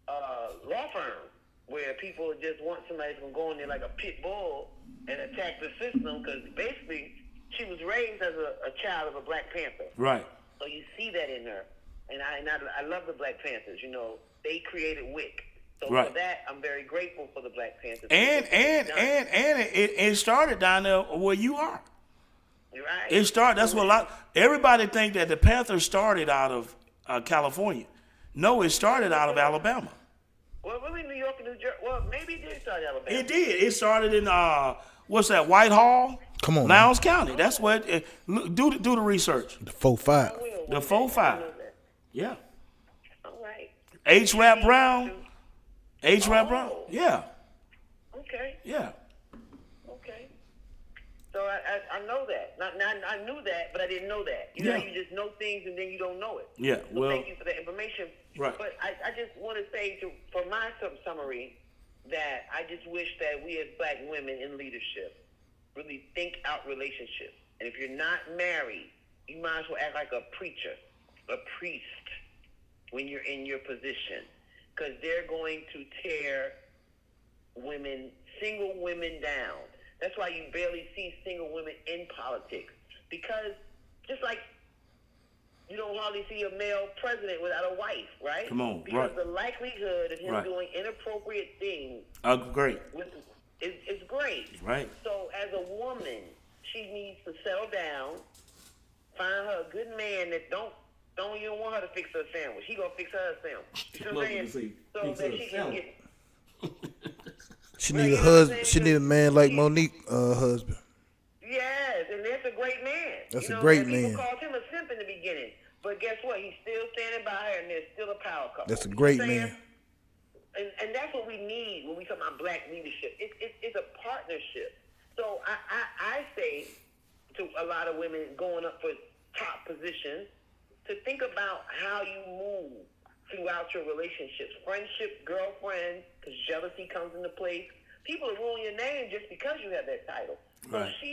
law firm where people just want somebody to go in there like a pit bull and attack the system, because basically she was raised as a child of a Black Panther. Right. So you see that in her. And I love the Black Panthers. You know, they created WIC. So right. for that, I'm very grateful for the Black Panthers. And it started down there where you are. You're right. It started. That's what everybody think that the Panthers started out of California. No, it started out of Alabama. Well, really, New York and New Jersey. Well, maybe it did start in Alabama. It did. It started in what's that? Whitehall. Come on, Lowndes County. That's what. Do the research. The 4-5. The 4-5. Yeah. All right. H. Rap Brown. H. Rap Brown. Yeah. Okay. Yeah. Okay. So I know that. I knew that, but I didn't know that. You know, you just know things and then you don't know it. Yeah. So well. thank you for that information. Right. But I just want to say for my summary that I just wish that we as Black women in leadership really think out relationships. And if you're not married, you might as well act like a preacher, a priest, when you're in your position, because they're going to tear single women down. That's why you barely see single women in politics, because just like you don't hardly see a male president without a wife, right? Come on, because right. the likelihood of him Right. doing inappropriate things Great. is great. Right. So as a woman, she needs to settle down, find her a good man that don't even want her to fix her sandwich. He gonna fix her a sandwich. You know what I'm saying? So that she can get. She need a husband. She need a man like Monique husband. Yes, and that's a great man. That's a great man. People called him a simp in the beginning, but guess what? He's still standing by her, and there's still a power couple. That's a great man. And that's what we need when we talk about Black leadership. It's a partnership. So I say to a lot of women going up for top positions to think about how you move throughout your relationships. Friendship, girlfriend, because jealousy comes into place. People will ruin your name just because you have that title. Right. So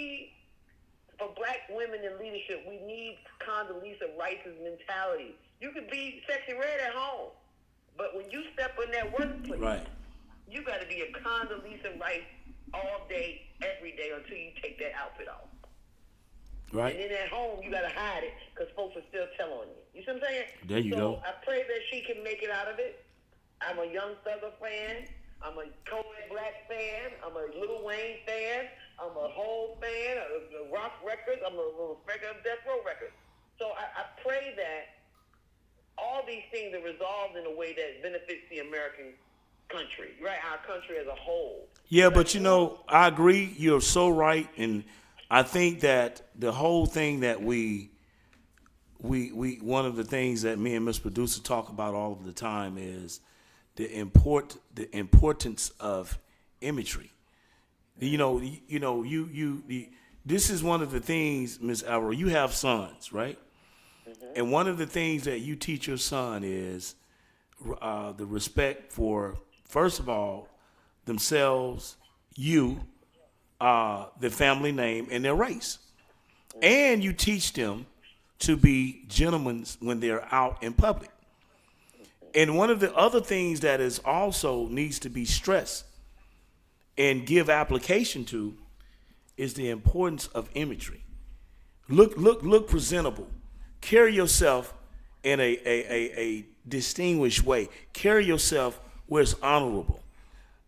for Black women in leadership, we need Condoleezza Rice's mentality. You could be sexy red at home, but when you step in that workplace, right. you got to be a Condoleezza Rice all day, every day until you take that outfit off. Right. And then at home, you got to hide it because folks are still telling you. You see what I'm saying? There you go. I pray that she can make it out of it. I'm a Young Thugger fan. I'm a Kodak Black fan. I'm a Lil Wayne fan. I'm a Hov fan. The Rock Records. I'm a respecter of Death Row Records. So I pray that all these things are resolved in a way that benefits the American country, right? Our country as a whole. Yeah, but I agree. You're so right, and I think that the whole thing that we one of the things that me and Miss Producer talk about all of the time is the importance of imagery. This is one of the things, Miss Alvaro. You have sons, right? Mm-hmm. And one of the things that you teach your son is the respect for, first of all, themselves, you, their family name, and their race. And you teach them to be gentlemen when they're out in public. And one of the other things that is also needs to be stressed and give application to is the importance of imagery. Look presentable. Carry yourself in a distinguished way. Carry yourself where it's honorable.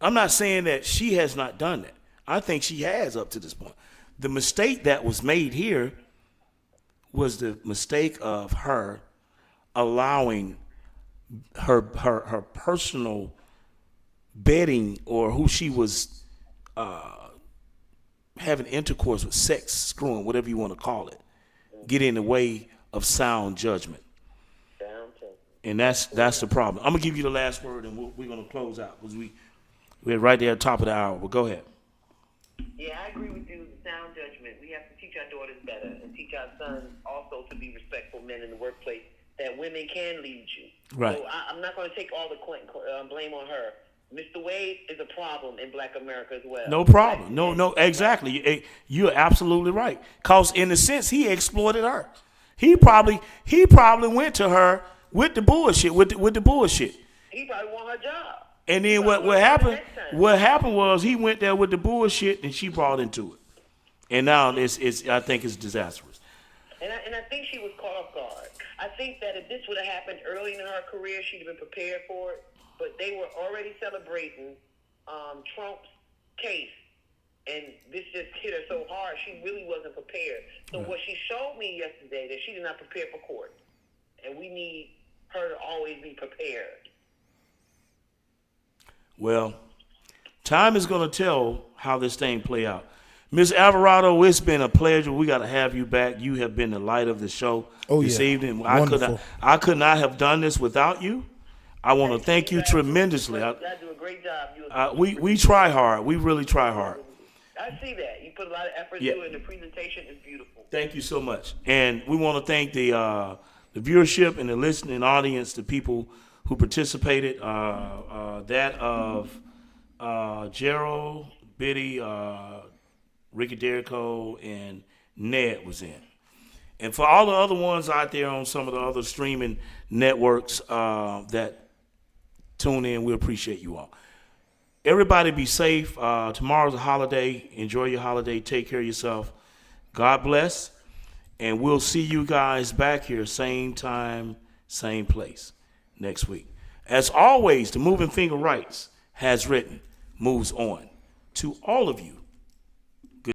I'm not saying that she has not done that. I think she has up to this point. The mistake that was made here was the mistake of her allowing her personal bedding, or who she was having intercourse with, sex, screwing, whatever you want to call it, get in the way of sound judgment. And that's the problem. I'm gonna give you the last word, and we're gonna close out because we're right there at the top of the hour. But go ahead. Yeah, I agree with you. Sound judgment. We have to teach our daughters better and teach our sons also to be respectful men in the workplace. That women can lead you. Right. So I'm not going to take all the blame on her. Mr. Wade is a problem in Black America as well. No problem. No, exactly. You're absolutely right. Because in a sense, he exploited her. He probably went to her with the bullshit, with the bullshit. He probably want her job. And then what happened? What happened was he went there with the bullshit, and she brought into it. And now I think it's disastrous. And I think she was caught off guard. I think that if this would have happened early in her career, she'd have been prepared for it. But they were already celebrating Trump's case, and this just hit her so hard, she really wasn't prepared. So what she showed me yesterday, that she did not prepare for court. And we need her to always be prepared. Well, time is going to tell how this thing play out. Ms. Alvarado, it's been a pleasure. We got to have you back. You have been the light of the show this evening. Wonderful. I could not have done this without you. I want to thank you tremendously. You do a great job. We try hard. We really try hard. I see that. You put a lot of effort into it, and the presentation is beautiful. Thank you so much. And we want to thank the viewership and the listening audience, the people who participated, that of Gerald, Biddy, Ricky Derrico, and Ned was in. And for all the other ones out there on some of the other streaming networks that tune in, we appreciate you all. Everybody be safe. Tomorrow's a holiday. Enjoy your holiday. Take care of yourself. God bless. And we'll see you guys back here, same time, same place, next week. As always, the Moving Finger Rights has written, moves on. To all of you